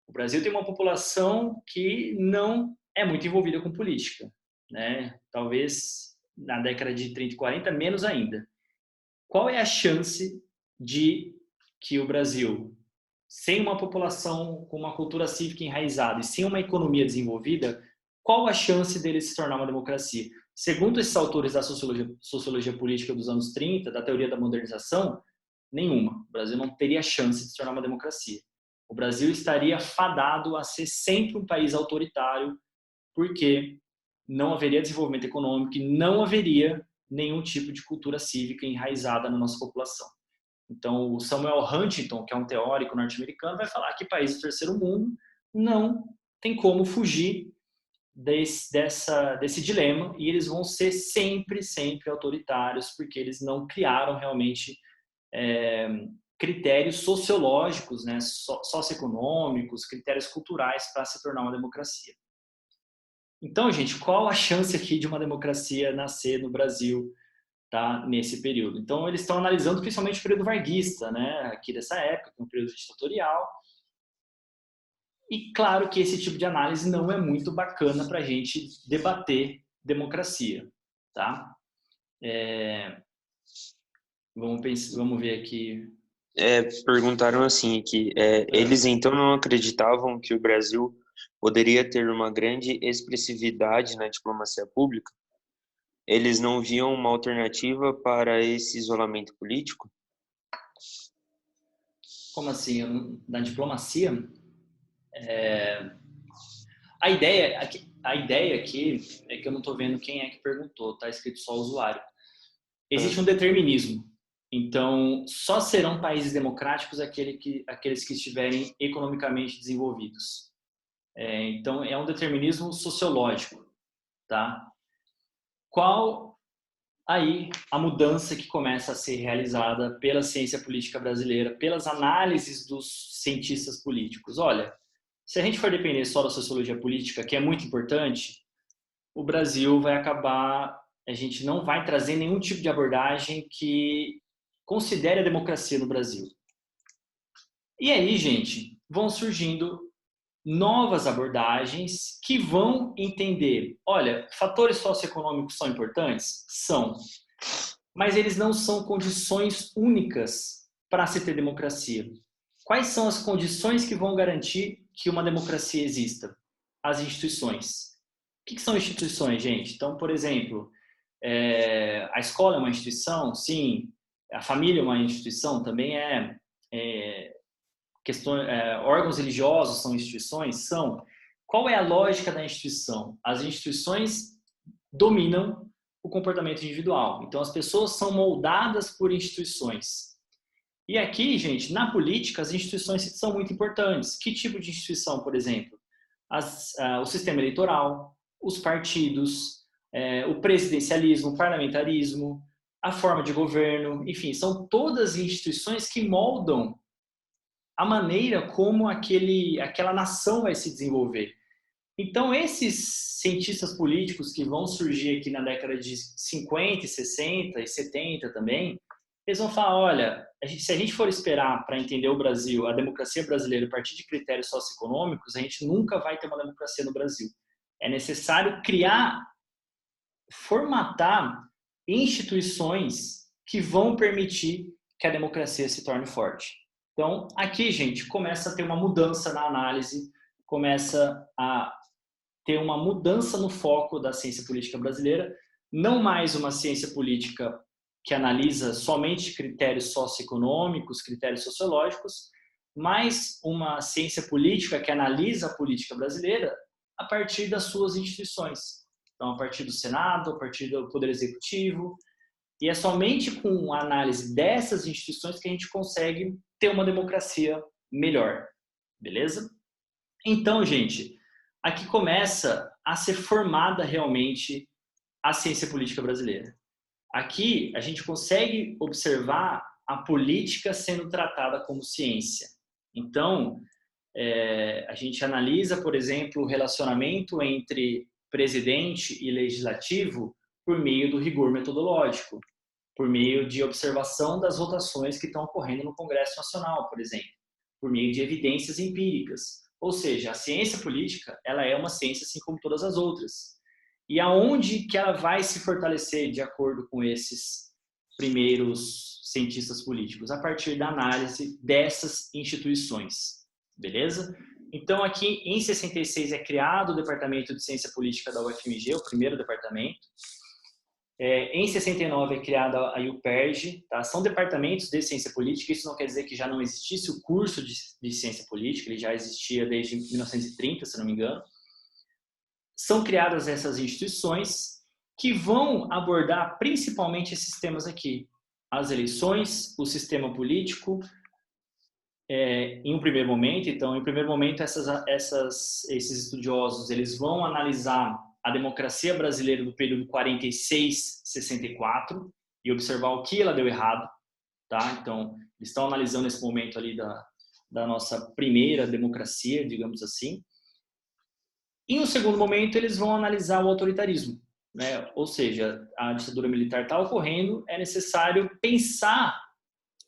O Brasil tem uma população que não é muito envolvida com política, né? Talvez na década de 30 e 40, menos ainda. Qual é a chance de que o Brasil, sem uma população com uma cultura cívica enraizada e sem uma economia desenvolvida, qual a chance dele se tornar uma democracia? Segundo esses autores da sociologia política dos anos 30, da teoria da modernização, nenhuma. O Brasil não teria chance de se tornar uma democracia. O Brasil estaria fadado a ser sempre um país autoritário, porque não haveria desenvolvimento econômico e não haveria nenhum tipo de cultura cívica enraizada na nossa população. Então, o Samuel Huntington, que é um teórico norte-americano, vai falar que países do terceiro mundo não tem como fugir desse dilema e eles vão ser sempre, sempre autoritários, porque eles não criaram realmente critérios sociológicos, né, socioeconômicos, critérios culturais para se tornar uma democracia. Então, gente, qual a chance aqui de uma democracia nascer no Brasil, tá, nesse período? Então, eles estão analisando principalmente o período varguista, né, aqui dessa época, que é um período ditatorial. E claro que esse tipo de análise não é muito bacana para a gente debater democracia, tá? Vamos ver aqui. Perguntaram assim que eles então não acreditavam que o Brasil poderia ter uma grande expressividade na diplomacia pública? Eles não viam uma alternativa para esse isolamento político? Como assim? Na diplomacia? A ideia aqui é que eu não estou vendo quem é que perguntou, tá escrito só usuário. Existe um determinismo. Então, só serão países democráticos aqueles que estiverem economicamente desenvolvidos. Então, é um determinismo sociológico, tá? Qual aí a mudança que começa a ser realizada pela ciência política brasileira, pelas análises dos cientistas políticos? Olha, se a gente for depender só da sociologia política, que é muito importante, o Brasil vai acabar, a gente não vai trazer nenhum tipo de abordagem que considere a democracia no Brasil. E aí, gente, vão surgindo novas abordagens que vão entender, olha, fatores socioeconômicos são importantes? São. Mas eles não são condições únicas para se ter democracia. Quais são as condições que vão garantir que uma democracia exista? As instituições. O que são instituições, gente? Então, por exemplo, a escola é uma instituição? Sim. A família é uma instituição? Também é. órgãos religiosos são instituições? São. Qual é a lógica da instituição? As instituições dominam o comportamento individual. Então, as pessoas são moldadas por instituições. E aqui, gente, na política, as instituições são muito importantes. Que tipo de instituição, por exemplo? O sistema eleitoral, os partidos, o presidencialismo, o parlamentarismo, a forma de governo, enfim, são todas instituições que moldam a maneira como aquela nação vai se desenvolver. Então, esses cientistas políticos que vão surgir aqui na década de 50, 60 e 70 também, eles vão falar, olha, se a gente for esperar para entender o Brasil, a democracia brasileira, a partir de critérios socioeconômicos, a gente nunca vai ter uma democracia no Brasil. É necessário formatar instituições que vão permitir que a democracia se torne forte. Então, aqui, gente, começa a ter uma mudança na análise, começa a ter uma mudança no foco da ciência política brasileira, não mais uma ciência política que analisa somente critérios socioeconômicos, critérios sociológicos, mas uma ciência política que analisa a política brasileira a partir das suas instituições. Então, a partir do Senado, a partir do Poder Executivo, e é somente com a análise dessas instituições que a gente consegue ter uma democracia melhor, beleza? Então, gente, aqui começa a ser formada realmente a ciência política brasileira. Aqui a gente consegue observar a política sendo tratada como ciência. Então, a gente analisa, por exemplo, o relacionamento entre presidente e legislativo por meio do rigor metodológico, por meio de observação das votações que estão ocorrendo no Congresso Nacional, por exemplo, por meio de evidências empíricas. Ou seja, a ciência política, ela é uma ciência assim como todas as outras. E aonde que ela vai se fortalecer de acordo com esses primeiros cientistas políticos? A partir da análise dessas instituições, beleza? Então, aqui em 66 é criado o Departamento de Ciência Política da UFMG, o primeiro departamento. Em 69 é criada a UPERJ, tá? São departamentos de ciência política, isso não quer dizer que já não existisse o curso de ciência política, ele já existia desde 1930, se não me engano. São criadas essas instituições que vão abordar principalmente esses temas aqui. As eleições, o sistema político, em um primeiro momento. Então, em um primeiro momento, esses estudiosos eles vão analisar a democracia brasileira do período 46-64 e observar o que ela deu errado. Tá? Então, eles estão analisando esse momento ali da nossa primeira democracia, digamos assim. Em um segundo momento, eles vão analisar o autoritarismo, né? Ou seja, a ditadura militar está ocorrendo, é necessário pensar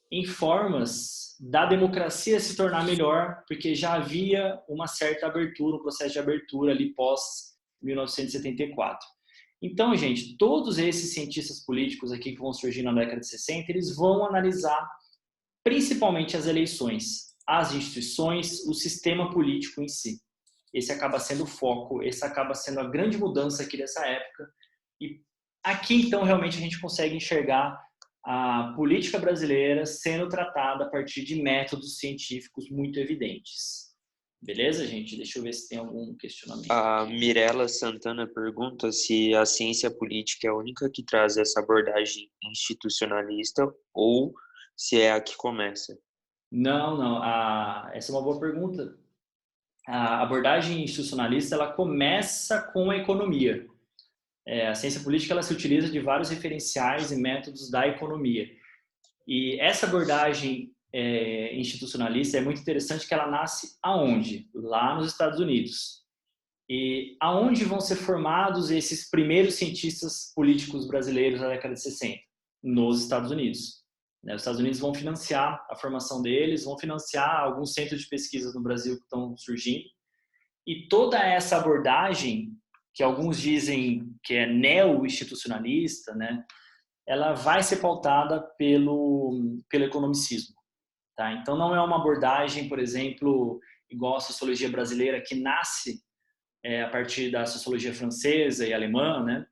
em formas da democracia se tornar melhor, porque já havia uma certa abertura, um processo de abertura ali pós-1974. Então, gente, todos esses cientistas políticos aqui que vão surgir na década de 60, eles vão analisar principalmente as eleições, as instituições, o sistema político em si. Esse acaba sendo o foco, esse acaba sendo a grande mudança aqui dessa época. E aqui, então, realmente a gente consegue enxergar a política brasileira sendo tratada a partir de métodos científicos muito evidentes. Beleza, gente? Deixa eu ver se tem algum questionamento. A Mirela Santana pergunta se a ciência política é a única que traz essa abordagem institucionalista ou se é a que começa. Não. Essa é uma boa pergunta. A abordagem institucionalista ela começa com a economia. A ciência política ela se utiliza de vários referenciais e métodos da economia. E essa abordagem institucionalista é muito interessante que ela nasce aonde? Lá nos Estados Unidos. E aonde vão ser formados esses primeiros cientistas políticos brasileiros na década de 60? Nos Estados Unidos. Os Estados Unidos vão financiar a formação deles, vão financiar alguns centros de pesquisa no Brasil que estão surgindo. E toda essa abordagem, que alguns dizem que é neo-institucionalista, né, ela vai ser pautada pelo economicismo. Tá? Então, não é uma abordagem, por exemplo, igual a sociologia brasileira, que nasce a partir da sociologia francesa e alemã, né?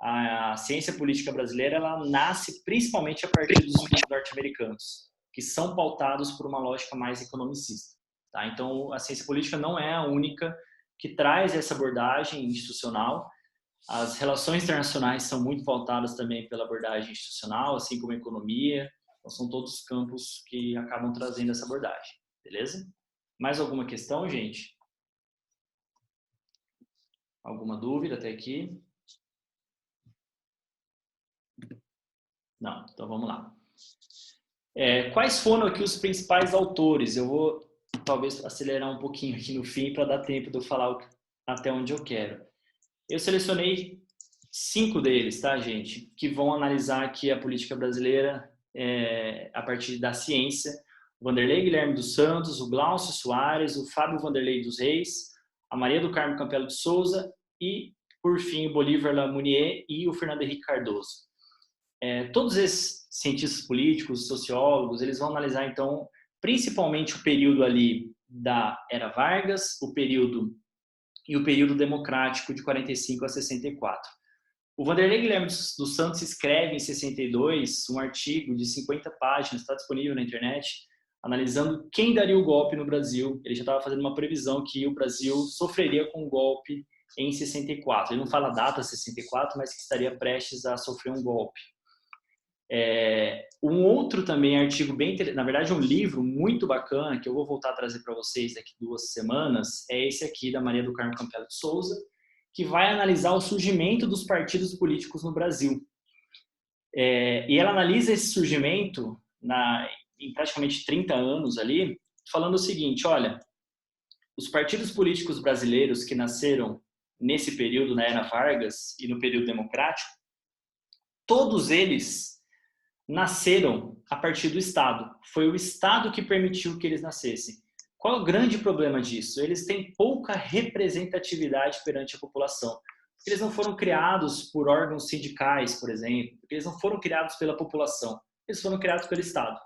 A ciência política brasileira ela nasce principalmente a partir dos estudos norte-americanos. que são pautados por uma lógica mais economicista. Tá? Então, a ciência política não é a única que traz essa abordagem institucional. As relações internacionais são muito pautadas também pela abordagem institucional, assim como a economia. Então, são todos campos que acabam trazendo essa abordagem. Beleza? Mais alguma questão, gente? Alguma dúvida até aqui? Não, então vamos lá. Quais foram aqui os principais autores? Eu vou talvez acelerar um pouquinho aqui no fim para dar tempo de eu falar até onde eu quero. Eu selecionei 5 deles, tá, gente? Que vão analisar aqui a política brasileira a partir da ciência. O Vanderlei Guilherme dos Santos, o Glaucio Soares, o Fábio Vanderlei dos Reis, a Maria do Carmo Campelo de Souza e, por fim, o Bolívar Lamounier e o Fernando Henrique Cardoso. Todos esses cientistas políticos, sociólogos, eles vão analisar, então, principalmente o período ali da Era Vargas, o período democrático de 45 a 64. O Vanderlei Guilherme dos Santos escreve em 62 um artigo de 50 páginas, está disponível na internet, analisando quem daria o golpe no Brasil. Ele já estava fazendo uma previsão que o Brasil sofreria com um golpe em 64. Ele não fala a data 64, mas que estaria prestes a sofrer um golpe. Um outro também artigo bem interessante, na verdade um livro muito bacana, que eu vou voltar a trazer para vocês daqui 2 semanas, é esse aqui da Maria do Carmo Campelo de Souza, que vai analisar o surgimento dos partidos políticos no Brasil. E ela analisa esse surgimento em praticamente 30 anos ali, falando o seguinte, olha, os partidos políticos brasileiros que nasceram nesse período, na Era Vargas e no período democrático, todos eles nasceram a partir do Estado. Foi o Estado que permitiu que eles nascessem. Qual é o grande problema disso? Eles têm pouca representatividade perante a população. Eles não foram criados por órgãos sindicais, por exemplo. Eles não foram criados pela população. Eles foram criados pelo Estado.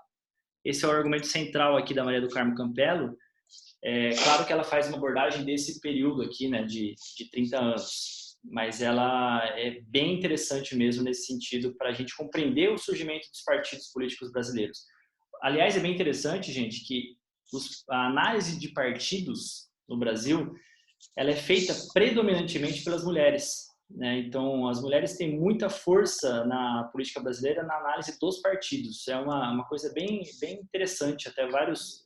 Esse é o argumento central aqui da Maria do Carmo Campelo. Claro que ela faz uma abordagem desse período aqui, né, de 30 anos. Mas ela é bem interessante mesmo nesse sentido para a gente compreender o surgimento dos partidos políticos brasileiros. Aliás, é bem interessante, gente, que a análise de partidos no Brasil, ela é feita predominantemente pelas mulheres, né? Então, as mulheres têm muita força na política brasileira na análise dos partidos. É uma coisa bem interessante, até vários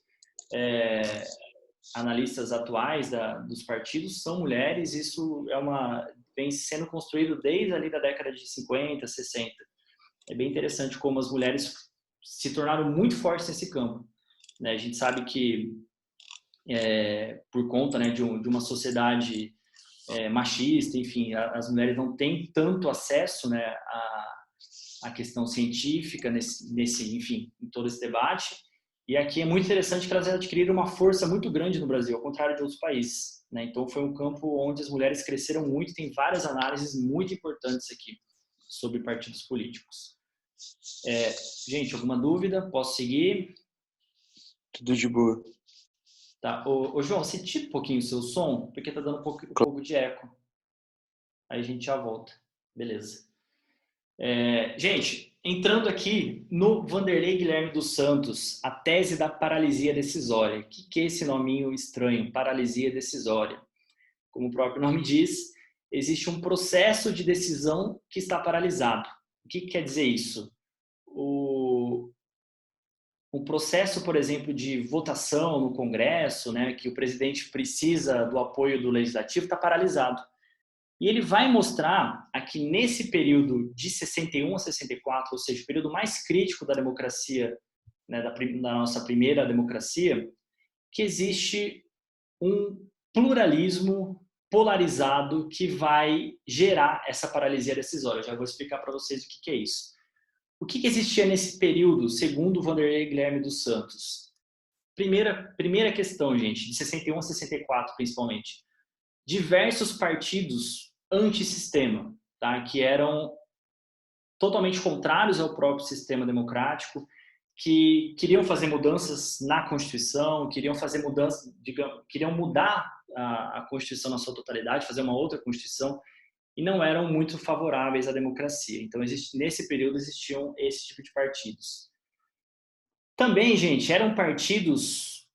analistas atuais dos partidos são mulheres. Isso vem sendo construído desde ali da década de 50, 60. É bem interessante como as mulheres se tornaram muito fortes nesse campo, né? A gente sabe que por conta, né, de uma sociedade machista, enfim, as mulheres não têm tanto acesso, né, à questão científica enfim, em todo esse debate. E aqui é muito interessante que elas adquiriram uma força muito grande no Brasil, ao contrário de outros países, né? Então, foi um campo onde as mulheres cresceram muito. Tem várias análises muito importantes aqui sobre partidos políticos. Gente, alguma dúvida? Posso seguir? Tudo de boa. Tá. Ô, João, você tira um pouquinho o seu som, porque tá dando um pouco de eco. Aí a gente já volta. Beleza. Gente, entrando aqui no Vanderlei Guilherme dos Santos, a tese da paralisia decisória. O que é esse nominho estranho, paralisia decisória? Como o próprio nome diz, existe um processo de decisão que está paralisado. O que quer dizer isso? O processo, por exemplo, de votação no Congresso, né, que o presidente precisa do apoio do Legislativo, está paralisado. E ele vai mostrar aqui nesse período de 61 a 64, ou seja, o período mais crítico da democracia, né, da nossa primeira democracia, que existe um pluralismo polarizado que vai gerar essa paralisia decisória. Eu já vou explicar para vocês o que é isso. O que existia nesse período, segundo Vanderlei Guilherme dos Santos? Primeira questão, gente, de 61 a 64, principalmente. Diversos partidos antissistema, tá? Que eram totalmente contrários ao próprio sistema democrático, que queriam fazer mudanças na Constituição, queriam fazer mudanças, queriam mudar a Constituição na sua totalidade, fazer uma outra Constituição, e não eram muito favoráveis à democracia. Então, nesse período existiam esse tipo de partidos. Também, gente, eram partidos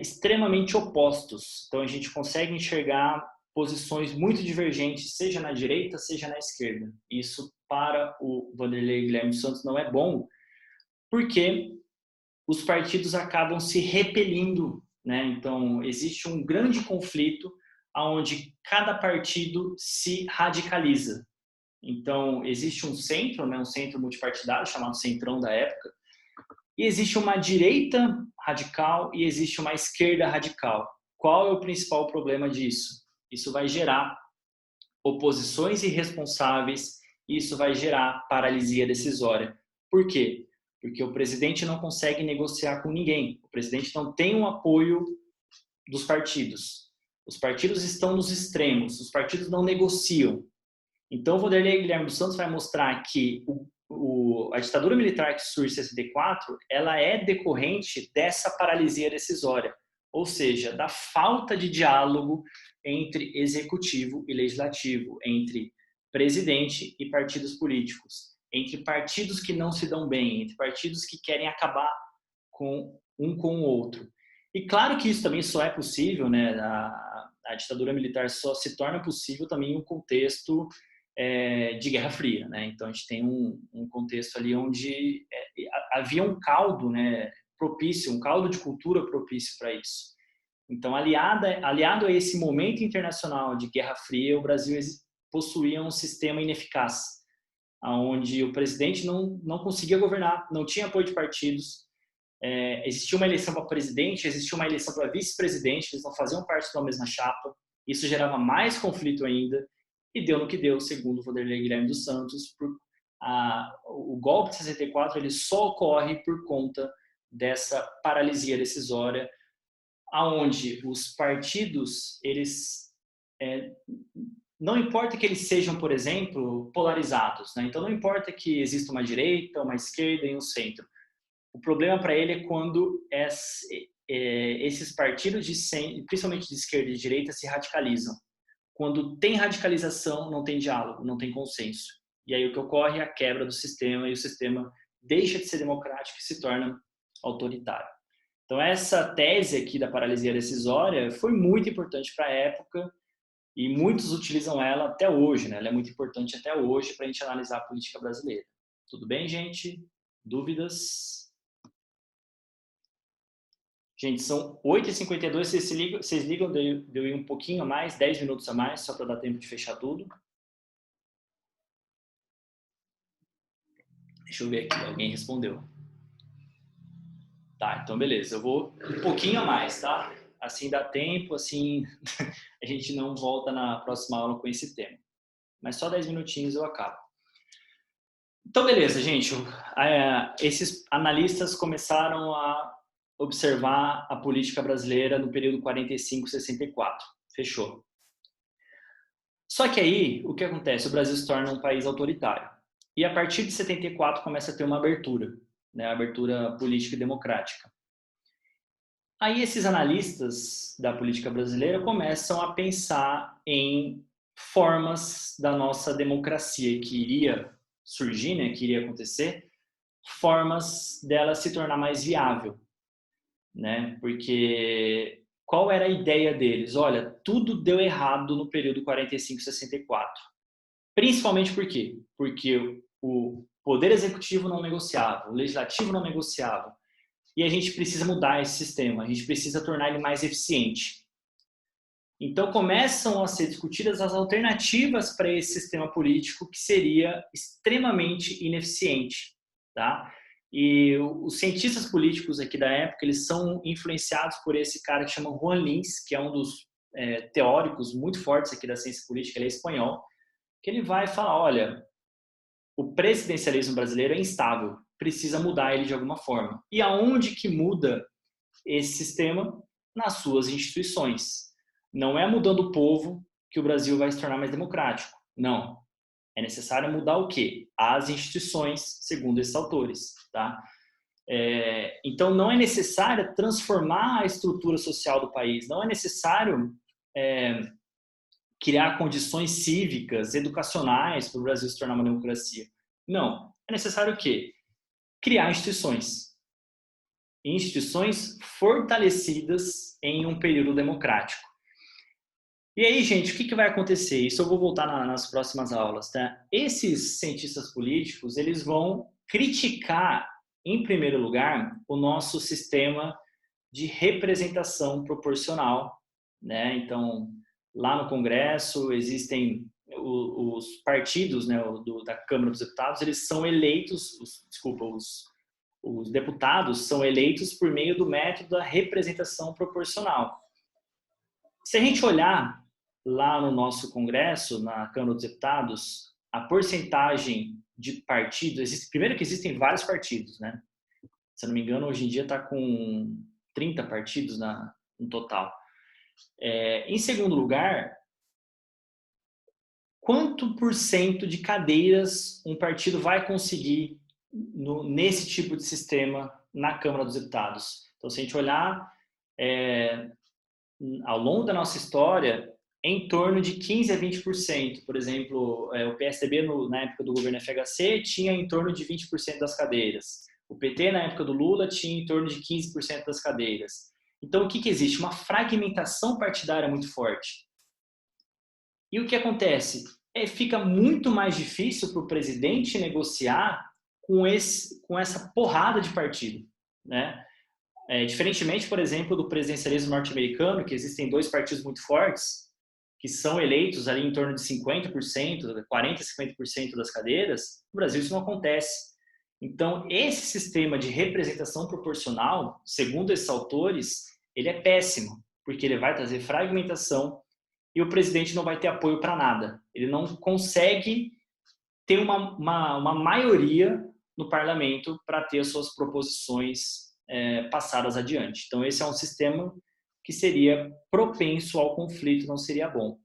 extremamente opostos. Então, a gente consegue enxergar posições muito divergentes, seja na direita, seja na esquerda. Isso, para o Vanderlei Guilherme Santos, não é bom, porque os partidos acabam se repelindo, né? Então, existe um grande conflito onde cada partido se radicaliza. Então, existe um centro, né, um centro multipartidário, chamado Centrão da época, e existe uma direita radical e existe uma esquerda radical. Qual é o principal problema disso? Isso vai gerar oposições irresponsáveis e isso vai gerar paralisia decisória. Por quê? Porque o presidente não consegue negociar com ninguém. O presidente não tem o apoio dos partidos. Os partidos estão nos extremos. Os partidos não negociam. Então, o Vanderlei Guilherme dos Santos vai mostrar que a ditadura militar que surge em 64, ela é decorrente dessa paralisia decisória, ou seja, da falta de diálogo entre executivo e legislativo, entre presidente e partidos políticos, entre partidos que não se dão bem, entre partidos que querem acabar com o outro. E claro que isso também só é possível, né? A ditadura militar só se torna possível também em um contexto de Guerra Fria, né? Então a gente tem um contexto ali onde havia um caldo, né, propício, um caldo de cultura propício para isso. Então, aliado a esse momento internacional de Guerra Fria, o Brasil possuía um sistema ineficaz, onde o presidente não conseguia governar, não tinha apoio de partidos, existia uma eleição para presidente, existia uma eleição para vice-presidente, eles não faziam parte da mesma chapa, isso gerava mais conflito ainda, e deu no que deu, segundo o Vanderlei Guilherme dos Santos. O golpe de 64 ele só ocorre por conta dessa paralisia decisória, aonde os partidos, eles não importa que eles sejam, por exemplo, polarizados, né? Então não importa que exista uma direita, uma esquerda e um centro. O problema para ele é quando esses partidos, principalmente de esquerda e de direita, se radicalizam. Quando tem radicalização, não tem diálogo, não tem consenso. E aí o que ocorre é a quebra do sistema e o sistema deixa de ser democrático e se torna autoritário. Então essa tese aqui da paralisia decisória foi muito importante para a época e muitos utilizam ela até hoje, né? Ela é muito importante até hoje para a gente analisar a política brasileira. Tudo bem, gente? Dúvidas? Gente, são 8h52, vocês ligam de eu ir um pouquinho a mais, 10 minutos a mais, só para dar tempo de fechar tudo? Deixa eu ver aqui, alguém respondeu. Tá, então beleza, eu vou um pouquinho a mais, tá? Assim dá tempo, assim a gente não volta na próxima aula com esse tema. Mas só 10 minutinhos eu acabo. Então beleza, gente, esses analistas começaram a observar a política brasileira no período 45-64. Fechou. Só que aí, o que acontece? O Brasil se torna um país autoritário. E a partir de 74 começa a ter uma abertura, né? Abertura política e democrática. Aí esses analistas da política brasileira começam a pensar em formas da nossa democracia que iria surgir, né? Que iria acontecer, formas dela se tornar mais viável, né? Porque qual era a ideia deles? Olha, tudo deu errado no período 45-64. Principalmente por quê? Porque o poder executivo não negociava, o legislativo não negociava. E a gente precisa mudar esse sistema, a gente precisa tornar ele mais eficiente. Então começam a ser discutidas as alternativas para esse sistema político que seria extremamente ineficiente, tá? E os cientistas políticos aqui da época, eles são influenciados por esse cara que chama Juan Lins, que é um dos teóricos muito fortes aqui da ciência política, ele é espanhol, que ele vai falar, olha, o presidencialismo brasileiro é instável, precisa mudar ele de alguma forma. E aonde que muda esse sistema? Nas suas instituições. Não é mudando o povo que o Brasil vai se tornar mais democrático. Não. É necessário mudar o quê? As instituições, segundo esses autores, tá? Então, não é necessário transformar a estrutura social do país, não é necessário criar condições cívicas, educacionais para o Brasil se tornar uma democracia. Não. É necessário o quê? Criar instituições. instituições fortalecidas em um período democrático. E aí, gente, o que vai acontecer? Isso eu vou voltar nas próximas aulas, tá? Esses cientistas políticos, eles vão criticar, em primeiro lugar, o nosso sistema de representação proporcional, né? Então, lá no Congresso existem os partidos, né, da Câmara dos Deputados, eles são eleitos, os deputados são eleitos por meio do método da representação proporcional. Se a gente olhar lá no nosso Congresso, na Câmara dos Deputados, a porcentagem de partidos, primeiro que existem vários partidos, né? Se eu não me engano, hoje em dia está com 30 partidos no total. Em segundo lugar, quanto por cento de cadeiras um partido vai conseguir nesse tipo de sistema na Câmara dos Deputados? Então, se a gente olhar ao longo da nossa história, em torno de 15% a 20%. Por exemplo, o PSDB, na época do governo FHC, tinha em torno de 20% das cadeiras. O PT, na época do Lula, tinha em torno de 15% das cadeiras. Então, o que existe? Uma fragmentação partidária muito forte. E o que acontece? Fica muito mais difícil para o presidente negociar com essa porrada de partido, né? Diferentemente, por exemplo, do presidencialismo norte-americano, que existem dois partidos muito fortes, que são eleitos ali em torno de 50%, 40%, 50% das cadeiras, no Brasil isso não acontece. Então, esse sistema de representação proporcional, segundo esses autores, ele é péssimo, porque ele vai trazer fragmentação e o presidente não vai ter apoio para nada. Ele não consegue ter uma maioria no parlamento para ter as suas proposições passadas adiante. Então, esse é um sistema que seria propenso ao conflito, não seria bom.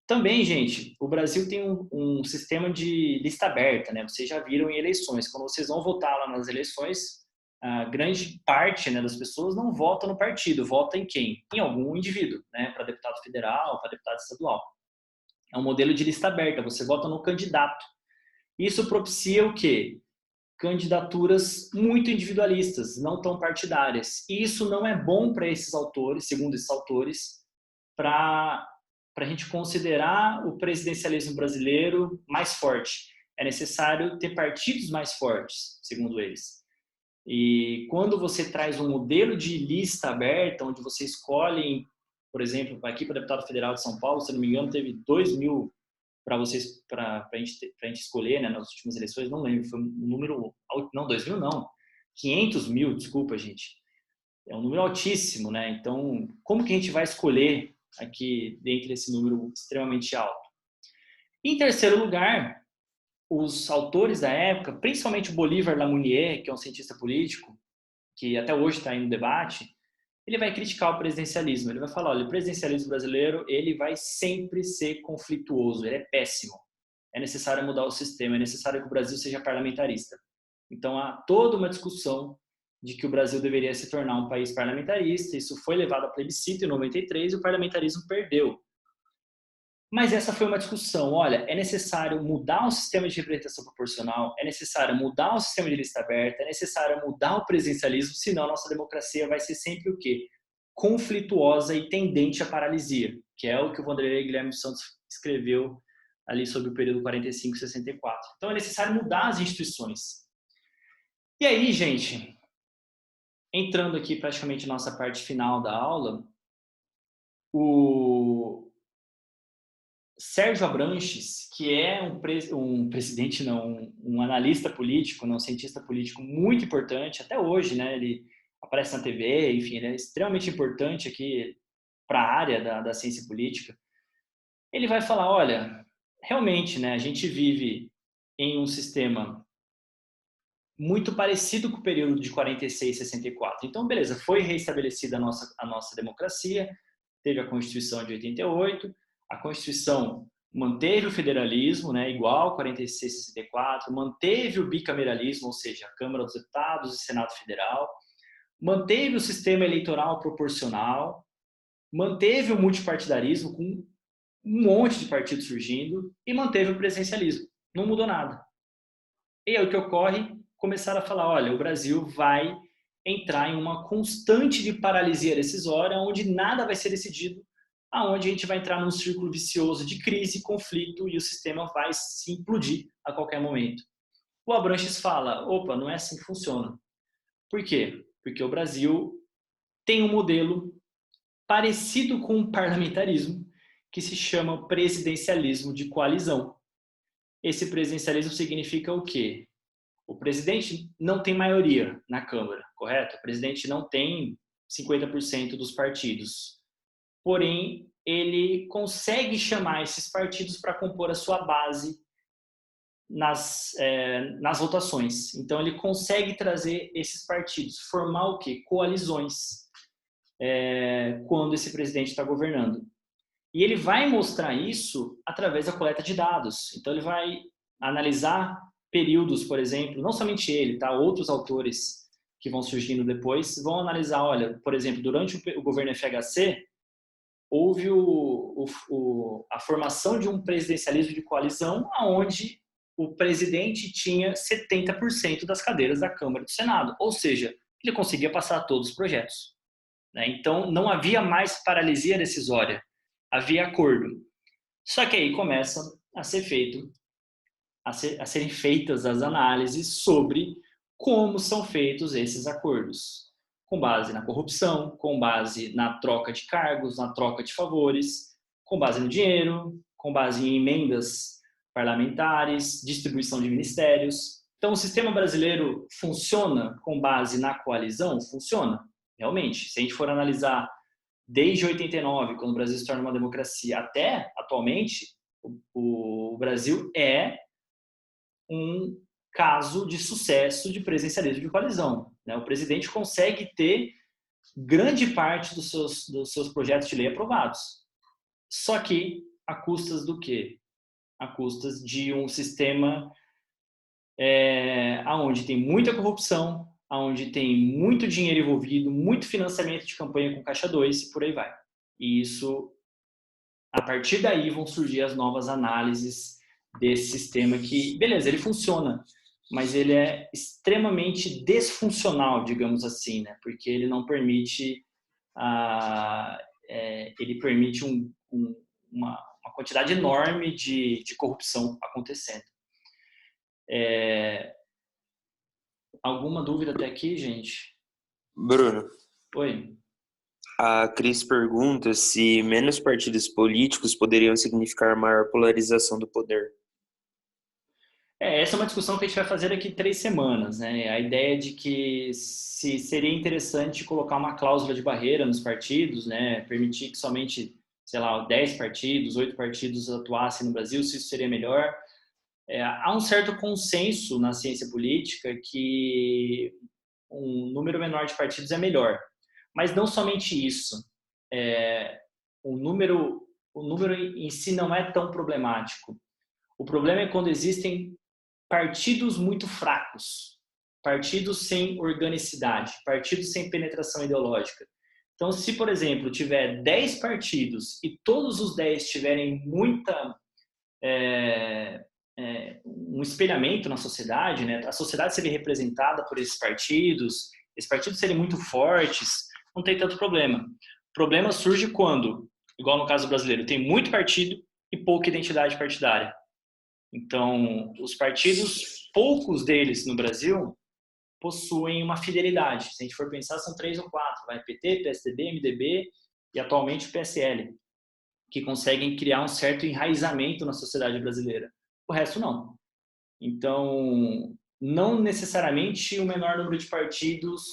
Também, gente, o Brasil tem um sistema de lista aberta, né? Vocês já viram em eleições. Quando vocês vão votar lá nas eleições, a grande parte, né, das pessoas não vota no partido, vota em quem? Em algum indivíduo, né? Para deputado federal, para deputado estadual. É um modelo de lista aberta, você vota no candidato. Isso propicia o quê? Candidaturas muito individualistas, não tão partidárias. E isso não é bom para esses autores, segundo esses autores, para a gente considerar o presidencialismo brasileiro mais forte. É necessário ter partidos mais fortes, segundo eles. E quando você traz um modelo de lista aberta, onde você escolhe, por exemplo, aqui para deputado federal de São Paulo, se não me engano, teve 2.000 para a gente escolher, né, nas últimas eleições, não lembro, foi um número, não, 2.000 não, 500.000, desculpa, gente, é um número altíssimo, né, então, como que a gente vai escolher aqui dentro desse número extremamente alto? Em terceiro lugar, os autores da época, principalmente o Bolívar Lamounier, que é um cientista político, que até hoje está aí no debate, ele vai criticar o presidencialismo. Ele vai falar, olha, o presidencialismo brasileiro, ele vai sempre ser conflituoso, ele é péssimo. É necessário mudar o sistema, é necessário que o Brasil seja parlamentarista. Então, há toda uma discussão de que o Brasil deveria se tornar um país parlamentarista. Isso foi levado a plebiscito em 93 e o parlamentarismo perdeu. Mas essa foi uma discussão. Olha, é necessário mudar o sistema de representação proporcional, é necessário mudar o sistema de lista aberta, é necessário mudar o presidencialismo, senão a nossa democracia vai ser sempre o quê? Conflituosa e tendente à paralisia, que é o que o Vanderlei Guilherme dos Santos escreveu ali sobre o período 45 e 64. Então é necessário mudar as instituições. E aí, gente, entrando aqui praticamente na nossa parte final da aula, o Sérgio Abranches, que é um presidente, não, um analista político, um cientista político muito importante, até hoje, né? Ele aparece na TV, enfim, ele é extremamente importante aqui para a área da ciência política. Ele vai falar, olha, realmente, né, a gente vive em um sistema muito parecido com o período de 46 e 64. Então, beleza, foi reestabelecida a nossa democracia, teve a Constituição de 88, a Constituição manteve o federalismo, né, igual 46 e 64, manteve o bicameralismo, ou seja, a Câmara dos Deputados e Senado Federal, manteve o sistema eleitoral proporcional, manteve o multipartidarismo com um monte de partidos surgindo e manteve o presidencialismo. Não mudou nada. E aí o que ocorre? Começaram a falar, olha, o Brasil vai entrar em uma constante de paralisia decisória, onde nada vai ser decidido, aonde a gente vai entrar num círculo vicioso de crise, conflito, e o sistema vai se implodir a qualquer momento. O Abranches fala, opa, não é assim que funciona. Por quê? Porque o Brasil tem um modelo parecido com o parlamentarismo, que se chama presidencialismo de coalizão. Esse presidencialismo significa o quê? O presidente não tem maioria na Câmara, correto? O presidente não tem 50% dos partidos. Porém, ele consegue chamar esses partidos para compor a sua base nas votações. Então, ele consegue trazer esses partidos, formar o quê? Coalizões, quando esse presidente está governando. E ele vai mostrar isso através da coleta de dados. Então, ele vai analisar períodos, por exemplo, não somente ele, tá? Outros autores que vão surgindo depois vão analisar, olha, por exemplo, durante o governo FHC, houve a formação de um presidencialismo de coalizão onde o presidente tinha 70% das cadeiras da Câmara e do Senado, ou seja, ele conseguia passar todos os projetos. Então, não havia mais paralisia decisória, havia acordo. Só que aí começa a serem feitas as análises sobre como são feitos esses acordos, com base na corrupção, com base na troca de cargos, na troca de favores, com base no dinheiro, com base em emendas parlamentares, distribuição de ministérios. Então, o sistema brasileiro funciona com base na coalizão? Funciona, realmente. Se a gente for analisar desde 89, quando o Brasil se torna uma democracia, até atualmente, o Brasil é um caso de sucesso de presidencialismo de coalizão. O presidente consegue ter grande parte dos seus projetos de lei aprovados. Só que a custas do quê? A custas de um sistema onde tem muita corrupção, onde tem muito dinheiro envolvido, muito financiamento de campanha com Caixa 2 e por aí vai. E isso, a partir daí vão surgir as novas análises desse sistema que, beleza, ele funciona, mas ele é extremamente desfuncional, digamos assim, né? Porque ele não permite, ele permite uma quantidade enorme de corrupção acontecendo. Alguma dúvida até aqui, gente? Bruno, Oi. a Cris pergunta se menos partidos políticos poderiam significar maior polarização do poder. Essa é uma discussão que a gente vai fazer daqui 3 semanas, né? A ideia de que se seria interessante colocar uma cláusula de barreira nos partidos, né? Permitir que somente, sei lá, 10 partidos, 8 partidos atuassem no Brasil, se isso seria melhor. Há um certo consenso na ciência política que um número menor de partidos é melhor. Mas não somente isso. O número em si não é tão problemático. O problema é quando existem partidos muito fracos, partidos sem organicidade, partidos sem penetração ideológica. Então, se, por exemplo, tiver 10 partidos e todos os 10 tiverem um espelhamento na sociedade, né? A sociedade seria representada por esses partidos serem muito fortes, não tem tanto problema. O problema surge quando, igual no caso brasileiro, tem muito partido e pouca identidade partidária. Então, os partidos, poucos deles no Brasil, possuem uma fidelidade. Se a gente for pensar, são 3 ou 4. PT, PSDB, MDB e atualmente o PSL, que conseguem criar um certo enraizamento na sociedade brasileira. O resto não. Então, não necessariamente o menor número de partidos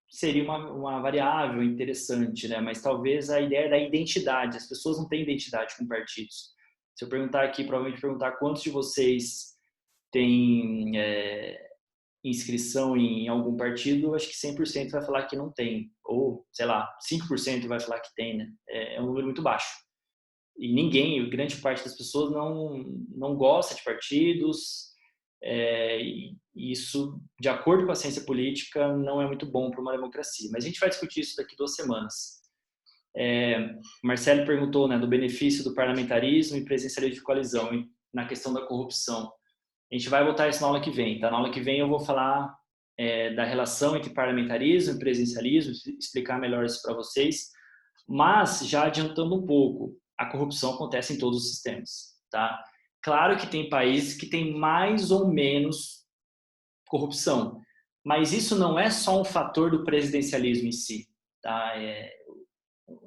seria uma variável interessante, né? Mas talvez a ideia da identidade. As pessoas não têm identidade com partidos. Se eu perguntar aqui, provavelmente perguntar quantos de vocês têm inscrição em algum partido, acho que 100% vai falar que não tem. Ou, sei lá, 5% vai falar que tem, né? É um número muito baixo. E grande parte das pessoas não gosta de partidos. E isso, de acordo com a ciência política, não é muito bom para uma democracia. Mas a gente vai discutir isso daqui 2 semanas. Marcelo perguntou, né, do benefício do parlamentarismo e presidencialismo de coalizão na questão da corrupção. A gente vai botar isso na aula que vem, tá? Na aula que vem eu vou falar da relação entre parlamentarismo e presidencialismo, explicar melhor isso para vocês, mas já adiantando um pouco, a corrupção acontece em todos os sistemas, tá? Claro que tem países que têm mais ou menos corrupção, mas isso não é só um fator do presidencialismo em si, tá?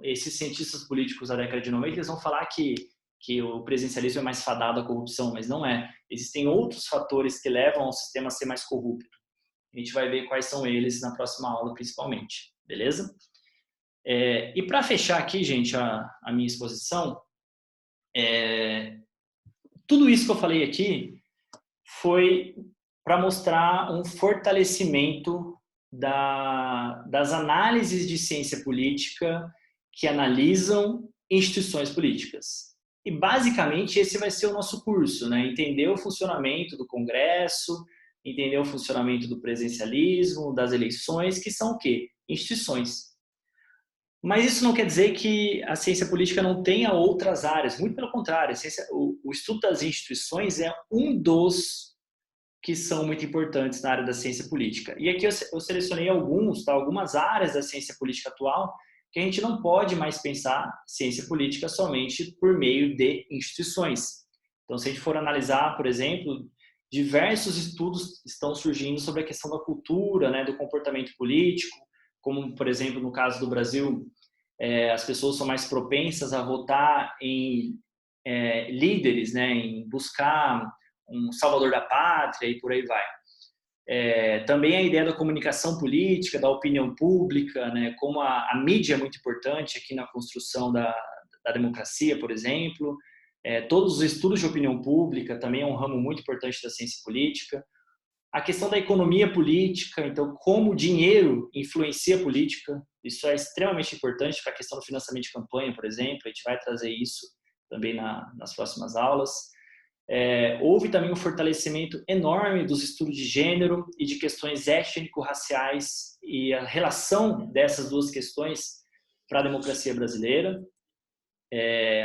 Esses cientistas políticos da década de 90 eles vão falar que o presidencialismo é mais fadado à corrupção, mas não é. Existem outros fatores que levam ao sistema a ser mais corrupto. A gente vai ver quais são eles na próxima aula, principalmente, beleza? E para fechar aqui, gente, a minha exposição, tudo isso que eu falei aqui foi para mostrar um fortalecimento das análises de ciência política que analisam instituições políticas. E, basicamente, esse vai ser o nosso curso, né? Entender o funcionamento do Congresso, entender o funcionamento do presidencialismo, das eleições, que são o quê? Instituições. Mas isso não quer dizer que a ciência política não tenha outras áreas. Muito pelo contrário, o estudo das instituições é um dos que são muito importantes na área da ciência política. E aqui eu selecionei algumas áreas da ciência política atual que a gente não pode mais pensar ciência política somente por meio de instituições. Então, se a gente for analisar, por exemplo, diversos estudos estão surgindo sobre a questão da cultura, né, do comportamento político, como, por exemplo, no caso do Brasil, as pessoas são mais propensas a votar em líderes, né, em buscar um salvador da pátria e por aí vai. Também a ideia da comunicação política, da opinião pública, né, como a mídia é muito importante aqui na construção da democracia, por exemplo. Todos os estudos de opinião pública também é um ramo muito importante da ciência política. A questão da economia política, então como o dinheiro influencia a política, isso é extremamente importante para a questão do financiamento de campanha, por exemplo, a gente vai trazer isso também nas próximas aulas. Houve também um fortalecimento enorme dos estudos de gênero e de questões étnico-raciais e a relação dessas duas questões para a democracia brasileira.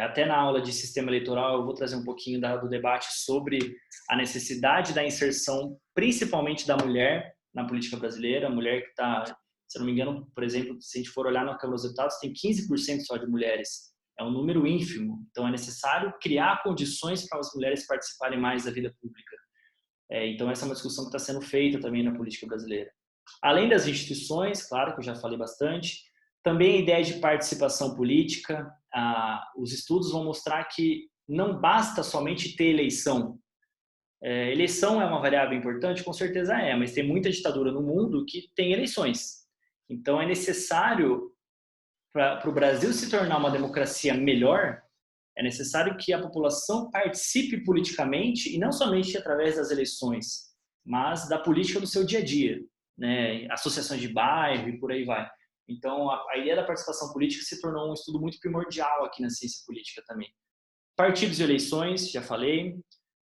Até na aula de sistema eleitoral eu vou trazer um pouquinho do debate sobre a necessidade da inserção, principalmente da mulher na política brasileira. A mulher que está, se eu não me engano, por exemplo, se a gente for olhar na Câmara dos Deputados, tem 15% só de mulheres. É um número ínfimo. Então, é necessário criar condições para as mulheres participarem mais da vida pública. Então, essa é uma discussão que está sendo feita também na política brasileira. Além das instituições, claro que eu já falei bastante, também a ideia de participação política. Os estudos vão mostrar que não basta somente ter eleição. Eleição é uma variável importante? Com certeza mas tem muita ditadura no mundo que tem eleições. Então, é necessário, para o Brasil se tornar uma democracia melhor, é necessário que a população participe politicamente, e não somente através das eleições, mas da política do seu dia a dia, né? Associações de bairro e por aí vai. Então, a ideia da participação política se tornou um estudo muito primordial aqui na ciência política também. Partidos e eleições, já falei.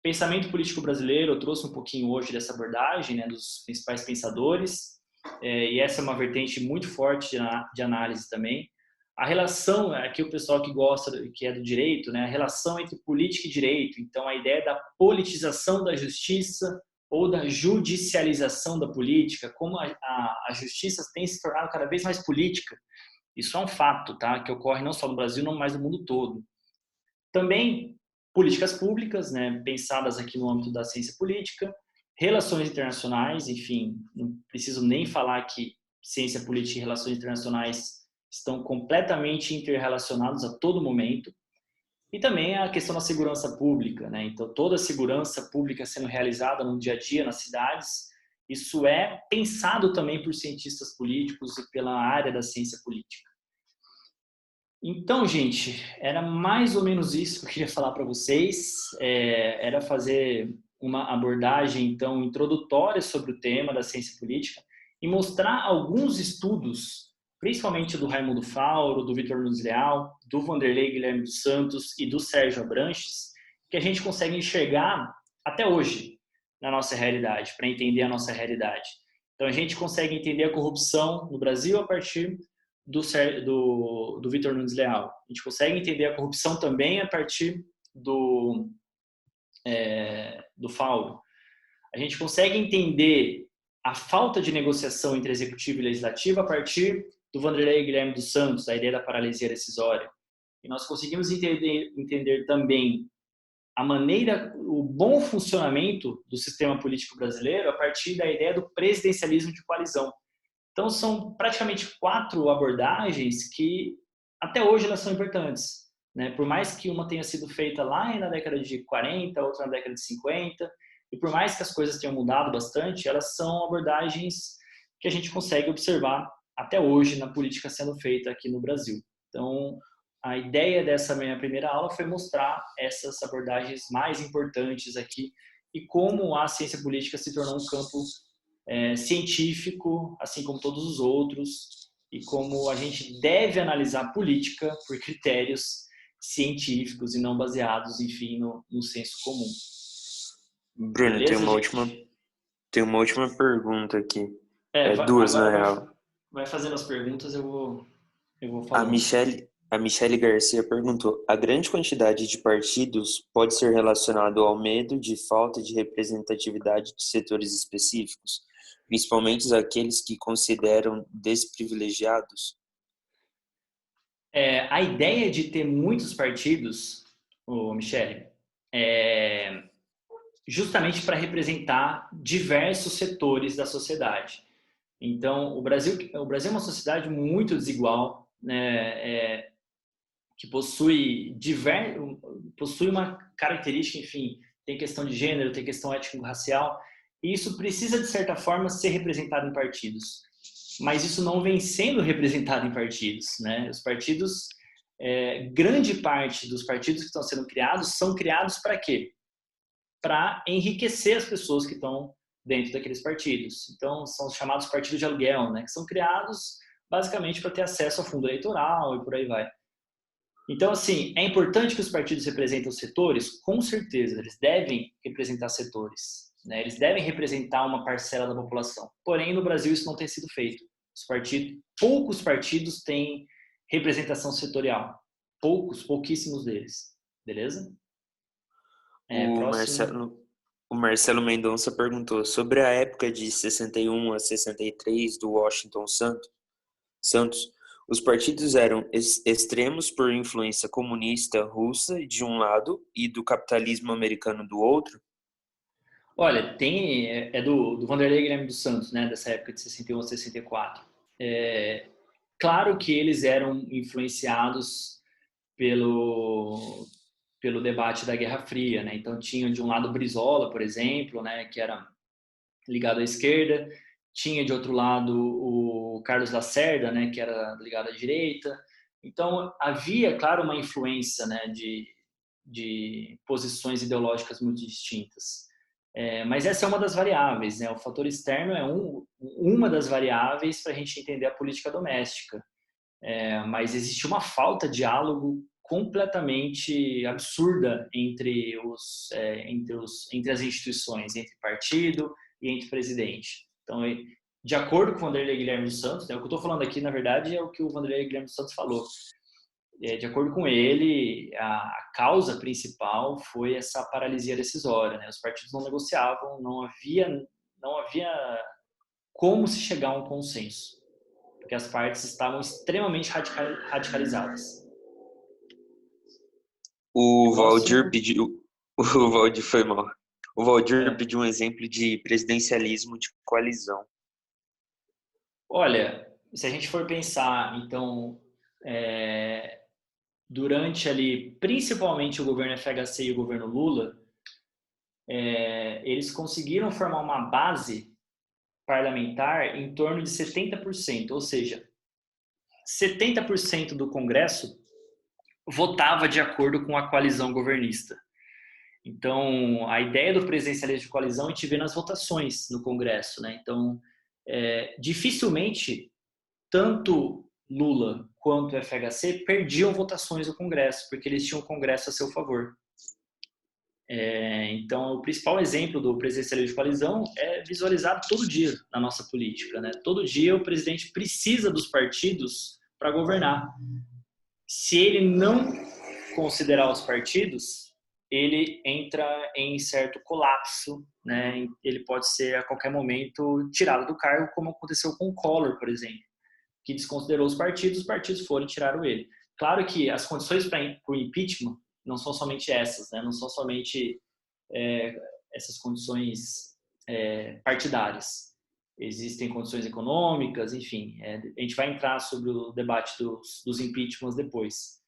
Pensamento político brasileiro, eu trouxe um pouquinho hoje dessa abordagem, né, dos principais pensadores, e essa é uma vertente muito forte de análise também. A relação, aqui o pessoal que gosta, que é do direito, né, a relação entre política e direito, então a ideia da politização da justiça ou da judicialização da política, como a justiça tem se tornado cada vez mais política. Isso é um fato, tá, que ocorre não só no Brasil, mas no mundo todo. Também políticas públicas, né, pensadas aqui no âmbito da ciência política, relações internacionais, enfim, não preciso nem falar que ciência política e relações internacionais estão completamente interrelacionados a todo momento. E também a questão da segurança pública, né? Então, toda a segurança pública sendo realizada no dia a dia nas cidades, isso é pensado também por cientistas políticos e pela área da ciência política. Então, gente, era mais ou menos isso que eu queria falar para vocês. Era fazer uma abordagem, então, introdutória sobre o tema da ciência política e mostrar alguns estudos, principalmente do Raimundo Fauro, do Vitor Nunes Leal, do Vanderlei Guilherme dos Santos e do Sérgio Abranches, que a gente consegue enxergar até hoje na nossa realidade, para entender a nossa realidade. Então, a gente consegue entender a corrupção no Brasil a partir do Vitor Nunes Leal. A gente consegue entender a corrupção também a partir do Fauro. A gente consegue entender a falta de negociação entre executivo e legislativo a partir do Wanderlei Guilherme dos Santos, a ideia da paralisia decisória. E nós conseguimos entender também a maneira, o bom funcionamento do sistema político brasileiro a partir da ideia do presidencialismo de coalizão. Então, são praticamente 4 abordagens que, até hoje, elas são importantes, né? Por mais que uma tenha sido feita lá na década de 40, outra na década de 50, e por mais que as coisas tenham mudado bastante, elas são abordagens que a gente consegue observar até hoje na política sendo feita aqui no Brasil. Então, a ideia dessa minha primeira aula foi mostrar essas abordagens mais importantes aqui e como a ciência política se tornou um campo científico, assim como todos os outros, e como a gente deve analisar política por critérios científicos e não baseados, enfim, no senso comum. Bruno, tem uma última pergunta aqui. Duas, na real. Vai fazendo as perguntas, eu vou falando. A Michele Garcia perguntou: a grande quantidade de partidos pode ser relacionado ao medo de falta de representatividade de setores específicos, principalmente aqueles que consideram desprivilegiados? A ideia de ter muitos partidos, Michele, é justamente para representar diversos setores da sociedade. Então, o Brasil é uma sociedade muito desigual, né? Que possui uma característica, enfim, tem questão de gênero, tem questão étnico-racial, e isso precisa, de certa forma, ser representado em partidos. Mas isso não vem sendo representado em partidos, né? Os partidos, grande parte dos partidos que estão sendo criados, são criados para quê? Para enriquecer as pessoas que estão dentro daqueles partidos. Então, são os chamados partidos de aluguel, né? Que são criados basicamente para ter acesso ao fundo eleitoral e por aí vai. Então, assim, é importante que os partidos representem os setores? Com certeza, eles devem representar setores, né? Eles devem representar uma parcela da população. Porém, no Brasil isso não tem sido feito. Poucos partidos têm representação setorial. Pouquíssimos deles. Beleza? O Marcelo Mendonça perguntou sobre a época de 61 a 63 do Washington Santos. Os partidos eram extremos por influência comunista russa de um lado e do capitalismo americano do outro? Olha, do Wanderlei Guilherme dos Santos, né, dessa época de 61 a 64. Claro que eles eram influenciados pelo debate da Guerra Fria, né? Então tinha de um lado Brizola, por exemplo, né, que era ligado à esquerda, tinha de outro lado o Carlos Lacerda, né, que era ligado à direita. Então havia, claro, uma influência, né, de posições ideológicas muito distintas. Mas essa é uma das variáveis, né? O fator externo é uma das variáveis para a gente entender a política doméstica. Mas existe uma falta de diálogo completamente absurda entre as instituições, entre partido e entre presidente. Então, de acordo com o Wanderlei Guilherme dos Santos, né, o que eu estou falando aqui, na verdade, é o que o Wanderlei Guilherme dos Santos falou. De acordo com ele, a causa principal foi essa paralisia decisória, né? Os partidos não negociavam, não havia como se chegar a um consenso, porque as partes estavam extremamente radicalizadas. O Valdir pediu um exemplo de presidencialismo de coalizão. Olha, se a gente for pensar, então, durante ali, principalmente o governo FHC e o governo Lula, eles conseguiram formar uma base parlamentar em torno de 70%, ou seja, 70% do Congresso votava de acordo com a coalizão governista. Então, a ideia do presidencialismo de coalizão a gente vê nas votações no Congresso, né? Então, dificilmente, tanto Lula quanto o FHC perdiam votações no Congresso, porque eles tinham o Congresso a seu favor. Então, o principal exemplo do presidencialismo de coalizão é visualizado todo dia na nossa política, né? Todo dia o presidente precisa dos partidos para governar. Se ele não considerar os partidos, ele entra em certo colapso, né? Ele pode ser a qualquer momento tirado do cargo, como aconteceu com o Collor, por exemplo, que desconsiderou os partidos foram e tiraram ele. Claro que as condições para o impeachment não são somente essas, né? Não são somente essas condições partidárias. Existem condições econômicas, enfim. A gente vai entrar sobre o debate dos impeachments depois.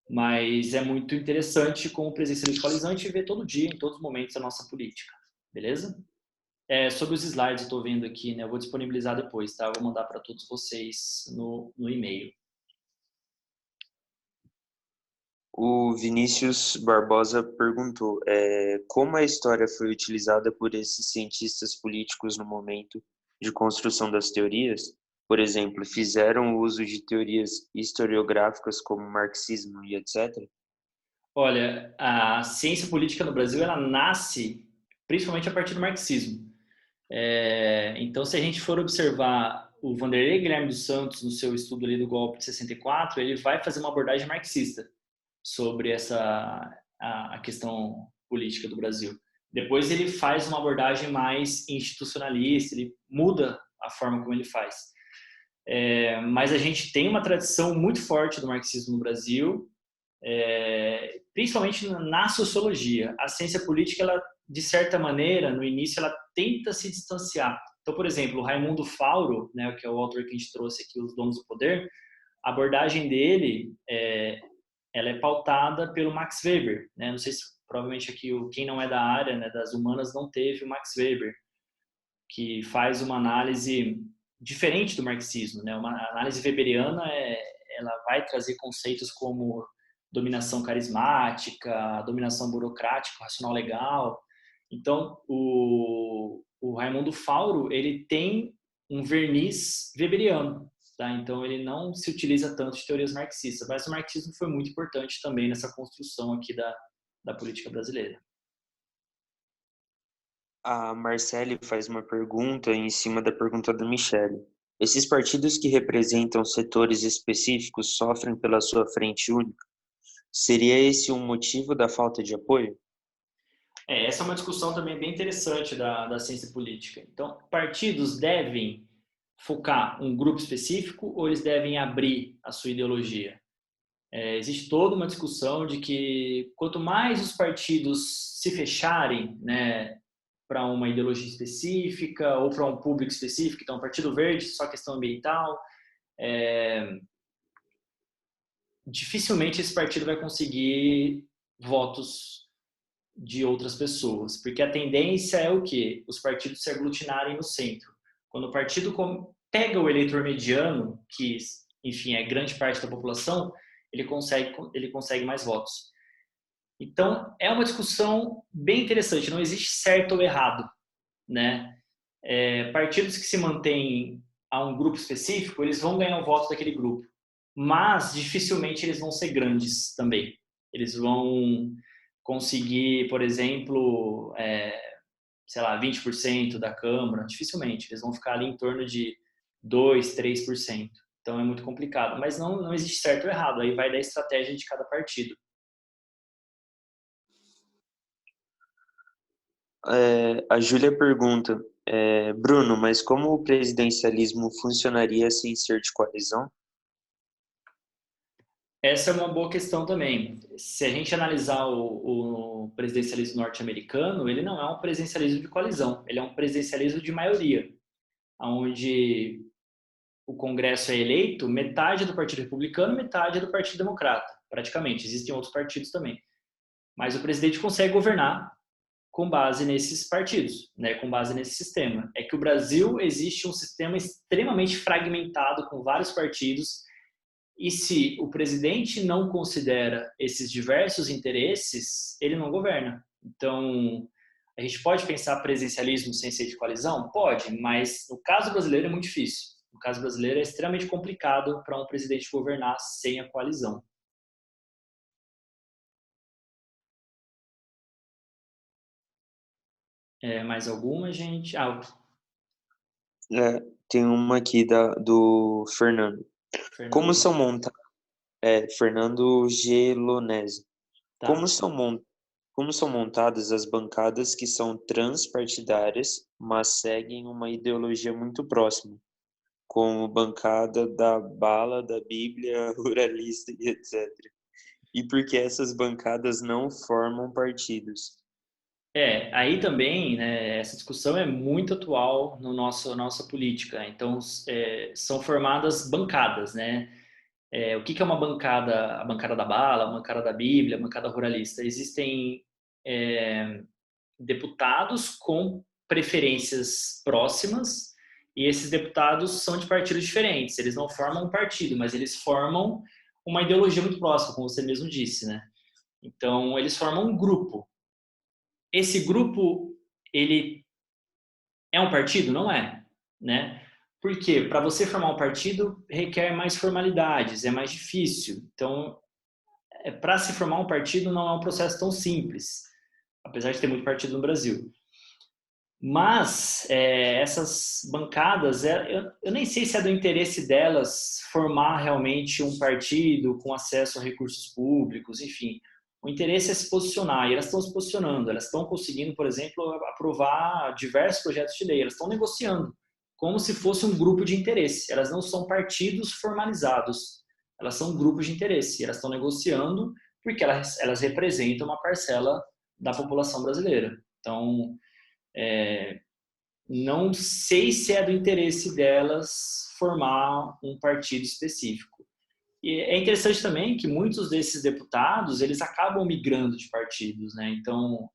Mas é muito interessante como presencialista de coalizão a gente vê todo dia, em todos os momentos da nossa política. Beleza? Sobre os slides, eu estou vendo aqui, né? Eu vou disponibilizar depois, tá? Eu vou mandar para todos vocês no e-mail. O Vinícius Barbosa perguntou como a história foi utilizada por esses cientistas políticos no momento de construção das teorias? Por exemplo, fizeram uso de teorias historiográficas como marxismo e etc.? Olha, a ciência política no Brasil, ela nasce principalmente a partir do marxismo. Então, se a gente for observar o Vanderlei Guilherme dos Santos no seu estudo ali do golpe de 64, ele vai fazer uma abordagem marxista sobre a questão política do Brasil. Depois ele faz uma abordagem mais institucionalista, ele muda a forma como ele faz. Mas a gente tem uma tradição muito forte do marxismo no Brasil, principalmente na sociologia. A ciência política, ela, de certa maneira, no início, ela tenta se distanciar. Então, por exemplo, o Raimundo Fauro, né, que é o autor que a gente trouxe aqui, Os Donos do Poder, a abordagem dele ela é pautada pelo Max Weber, né? Não sei se provavelmente aqui quem não é da área, né, das humanas, não teve o Max Weber, que faz uma análise diferente do marxismo, né? Uma análise weberiana ela vai trazer conceitos como dominação carismática, dominação burocrática, racional legal. Então, o Raimundo Fauro, ele tem um verniz weberiano, tá? Então, ele não se utiliza tanto de teorias marxistas, mas o marxismo foi muito importante também nessa construção aqui da política brasileira. A Marcele faz uma pergunta em cima da pergunta da Michelle. Esses partidos que representam setores específicos sofrem pela sua frente única? Seria esse um motivo da falta de apoio? Essa é uma discussão também bem interessante da ciência política. Então, partidos devem focar um grupo específico ou eles devem abrir a sua ideologia? Existe toda uma discussão de que quanto mais os partidos se fecharem, né, para uma ideologia específica ou para um público específico, então Partido Verde, só questão ambiental, dificilmente esse partido vai conseguir votos de outras pessoas, porque a tendência é o quê? Os partidos se aglutinarem no centro. Quando o partido pega o eleitor mediano, que, enfim, é grande parte da população, ele consegue mais votos. Então, é uma discussão bem interessante, não existe certo ou errado, né? Partidos que se mantêm a um grupo específico, eles vão ganhar o voto daquele grupo, mas dificilmente eles vão ser grandes também. Eles vão conseguir, por exemplo, sei lá, 20% da Câmara, dificilmente. Eles vão ficar ali em torno de 2, 3%. Então é muito complicado. Mas não existe certo ou errado, aí vai da estratégia de cada partido. A Júlia pergunta, Bruno, mas como o presidencialismo funcionaria sem ser de coalizão? Essa é uma boa questão também. Se a gente analisar o presidencialismo norte-americano, ele não é um presidencialismo de coalizão, ele é um presidencialismo de maioria, onde o Congresso é eleito metade do Partido Republicano, metade do Partido Democrata, praticamente. Existem outros partidos também. Mas o presidente consegue governar com base nesses partidos, né, com base nesse sistema. É que o Brasil existe um sistema extremamente fragmentado com vários partidos e se o presidente não considera esses diversos interesses, ele não governa. Então, a gente pode pensar presidencialismo sem ser de coalizão? Pode, mas no caso brasileiro é muito difícil. No caso brasileiro é extremamente complicado para um presidente governar sem a coalizão. Mais alguma, gente? Tem uma aqui do Fernando. Como Fernando? são montados? Fernando Gelonese. Tá. Como são montados Como são montadas as bancadas que são transpartidárias, mas seguem uma ideologia muito próxima, como bancada da bala, da Bíblia, ruralista e etc. E por que essas bancadas não formam partidos? Aí também, né, essa discussão é muito atual no nossa política. Então, são formadas bancadas, né? O que é uma bancada? A bancada da bala, a bancada da Bíblia, a bancada ruralista. Existem deputados com preferências próximas e esses deputados são de partidos diferentes. Eles não formam um partido, mas eles formam uma ideologia muito próxima, como você mesmo disse, né? Então, eles formam um grupo. Esse grupo, ele é um partido? Não é, né? Porque para você formar um partido requer mais formalidades, é mais difícil. Então, para se formar um partido não é um processo tão simples, apesar de ter muito partido no Brasil. Mas essas bancadas, eu nem sei se é do interesse delas formar realmente um partido com acesso a recursos públicos, enfim. O interesse é se posicionar, e elas estão se posicionando, elas estão conseguindo, por exemplo, aprovar diversos projetos de lei, elas estão negociando, como se fosse um grupo de interesse. Elas não são partidos formalizados, elas são grupos de interesse, elas estão negociando porque elas representam uma parcela da população brasileira. Então, não sei se é do interesse delas formar um partido específico. E é interessante também que muitos desses deputados, eles acabam migrando de partidos, né? Então,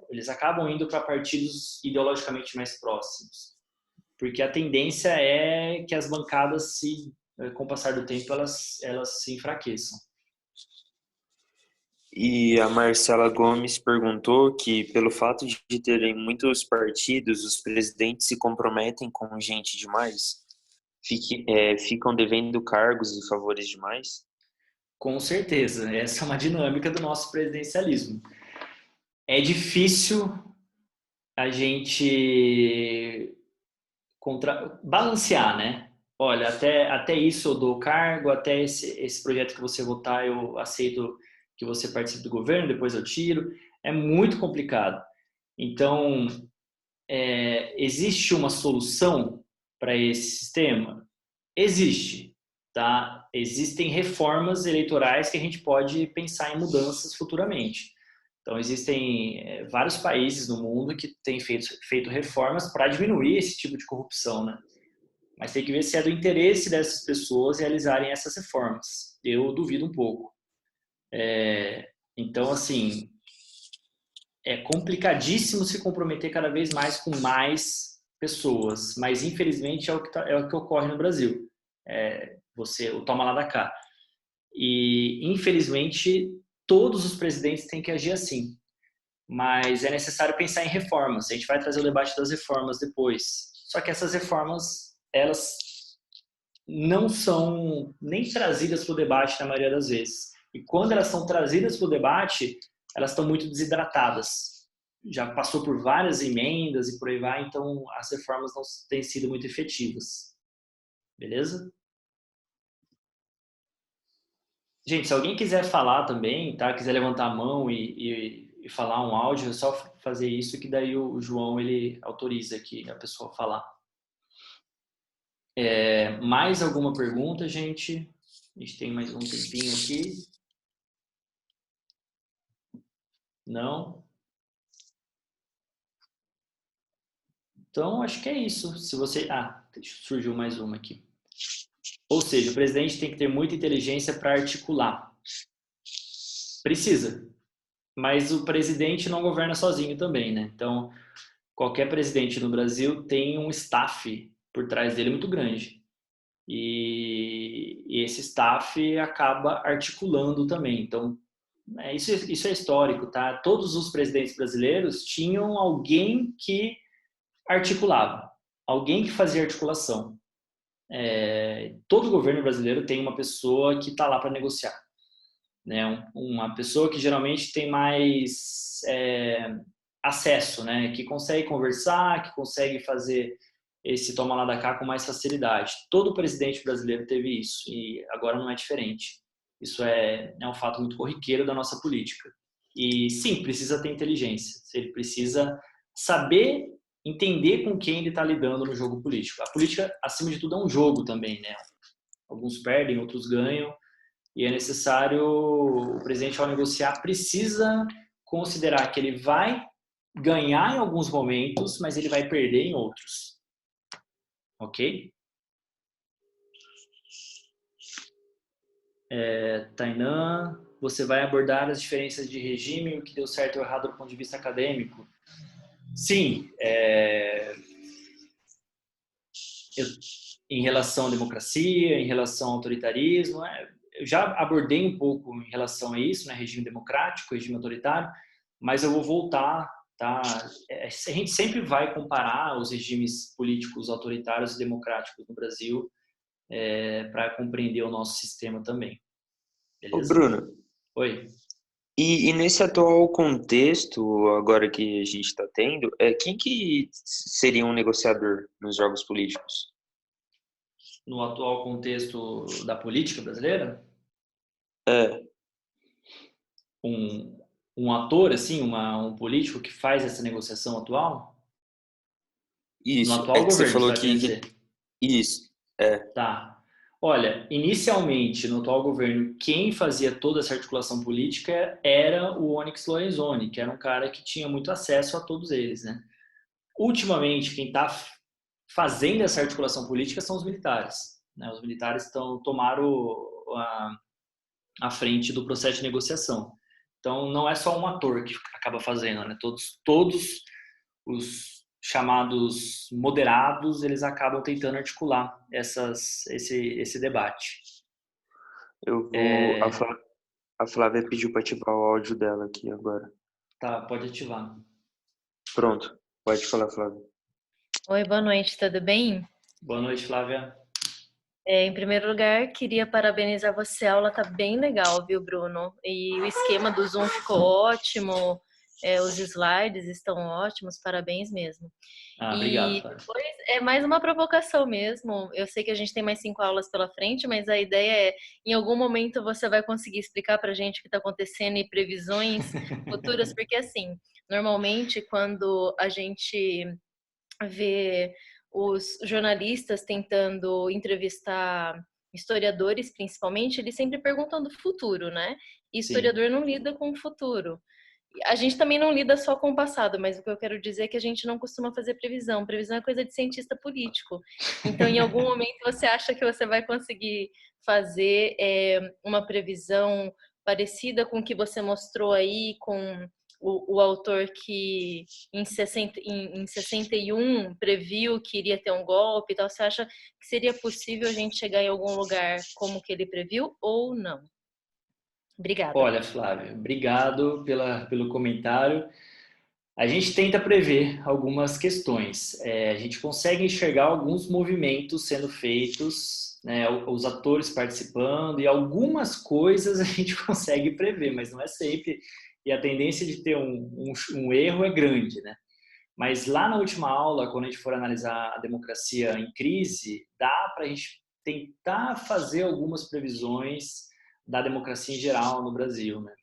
eles acabam indo para partidos ideologicamente mais próximos. Porque a tendência é que as bancadas, com o passar do tempo, elas se enfraqueçam. E a Marcela Gomes perguntou que, pelo fato de terem muitos partidos, os presidentes se comprometem com gente demais, ficam devendo cargos e favores demais? Com certeza, essa é uma dinâmica do nosso presidencialismo. É difícil a gente balancear, né? Olha, até isso eu dou cargo, até esse projeto que você votar eu aceito que você participe do governo, depois eu tiro. É muito complicado. Então, existe uma solução para esse sistema? Existe, tá? Existem reformas eleitorais que a gente pode pensar em mudanças futuramente. Então, existem vários países no mundo que têm feito reformas para diminuir esse tipo de corrupção, né? Mas tem que ver se é do interesse dessas pessoas realizarem essas reformas. Eu duvido um pouco. Então, assim, é complicadíssimo se comprometer cada vez mais com mais pessoas, mas infelizmente é o que ocorre no Brasil. O toma lá da cá. E infelizmente todos os presidentes têm que agir assim. Mas é necessário pensar em reformas. A gente vai trazer o debate das reformas depois. Só que essas reformas, elas não são nem trazidas para o debate na maioria das vezes. E quando elas são trazidas para o debate, elas estão muito desidratadas. Já passou por várias emendas e por aí vai, então as reformas não têm sido muito efetivas. Beleza? Gente, se alguém quiser falar também, tá? Quiser levantar a mão e falar um áudio, é só fazer isso que daí o João ele autoriza aqui a pessoa falar. Mais alguma pergunta, gente? A gente tem mais um tempinho aqui. Não? Então, acho que é isso. Se você... surgiu mais uma aqui. Ou seja, o presidente tem que ter muita inteligência para articular. Precisa. Mas o presidente não governa sozinho também, né? Então, qualquer presidente no Brasil tem um staff por trás dele muito grande. E esse staff acaba articulando também. Então, isso é histórico, tá? Todos os presidentes brasileiros tinham alguém que articulava, alguém que fazia articulação. Todo governo brasileiro tem uma pessoa que está lá para negociar, né? Uma pessoa que geralmente tem mais acesso, né? Que consegue conversar, que consegue fazer esse toma lá da cá com mais facilidade. Todo presidente brasileiro teve isso e agora não é diferente. Isso é um fato muito corriqueiro da nossa política. E sim, precisa ter inteligência. Ele precisa saber entender com quem ele está lidando no jogo político. A política, acima de tudo, é um jogo também, né? Alguns perdem, outros ganham. E é necessário, o presidente, ao negociar, precisa considerar que ele vai ganhar em alguns momentos, mas ele vai perder em outros. Ok? Tainan, você vai abordar as diferenças de regime, o que deu certo ou errado do ponto de vista acadêmico? Sim, em relação à democracia, em relação ao autoritarismo, eu já abordei um pouco em relação a isso, né, regime democrático, regime autoritário, mas eu vou voltar, tá? A gente sempre vai comparar os regimes políticos autoritários e democráticos no Brasil para compreender o nosso sistema também, Ô, beleza? Bruno, Oi. e nesse atual contexto, agora que a gente está tendo, quem que seria um negociador nos jogos políticos? No atual contexto da política brasileira, É, um, um ator, assim, um político que faz essa negociação atual, no isso. É atual que você governo, você falou está querendo que dizer? isso. É, Tá. Olha, inicialmente, no atual governo, quem fazia toda essa articulação política era o Onyx Lorenzoni, que era um cara que tinha muito acesso a todos eles, né? Ultimamente, quem está fazendo essa articulação política são os militares, né? Os militares tomaram a frente do processo de negociação. Então, não é só um ator que acaba fazendo, né? Todos os chamados moderados, eles acabam tentando articular esse debate. eu vou. A Flávia pediu para ativar o áudio dela aqui agora. Tá, pode ativar. Pronto, pode falar, Flávia. Oi, boa noite, tudo bem? Boa noite, Flávia. Em primeiro lugar, queria parabenizar você, a aula tá bem legal, viu, Bruno? E o esquema do Zoom ficou ótimo, os slides estão ótimos, parabéns mesmo. Obrigado, E Flávia. depois é mais uma provocação mesmo. Eu sei que a gente tem mais 5 aulas pela frente, mas a ideia é, em algum momento você vai conseguir explicar pra gente o que está acontecendo e previsões futuras, porque assim, normalmente quando a gente ver os jornalistas tentando entrevistar historiadores, principalmente, eles sempre perguntam do futuro, né? E Sim. historiador não lida com o futuro. A gente também não lida só com o passado, mas o que eu quero dizer é que a gente não costuma fazer previsão. Previsão é coisa de cientista político. Então, em algum momento, você acha que você vai conseguir fazer uma previsão parecida com o que você mostrou aí, com o autor que em 61 previu que iria ter um golpe e tal. Você acha que seria possível a gente chegar em algum lugar como que ele previu ou não? Obrigada. Olha, Flávia, obrigado pelo comentário. A gente tenta prever algumas questões. A gente consegue enxergar alguns movimentos sendo feitos, né, os atores participando, e algumas coisas a gente consegue prever, mas não é sempre. E a tendência de ter um erro é grande, né? Mas lá na última aula, quando a gente for analisar a democracia em crise, dá para a gente tentar fazer algumas previsões da democracia em geral no Brasil, né?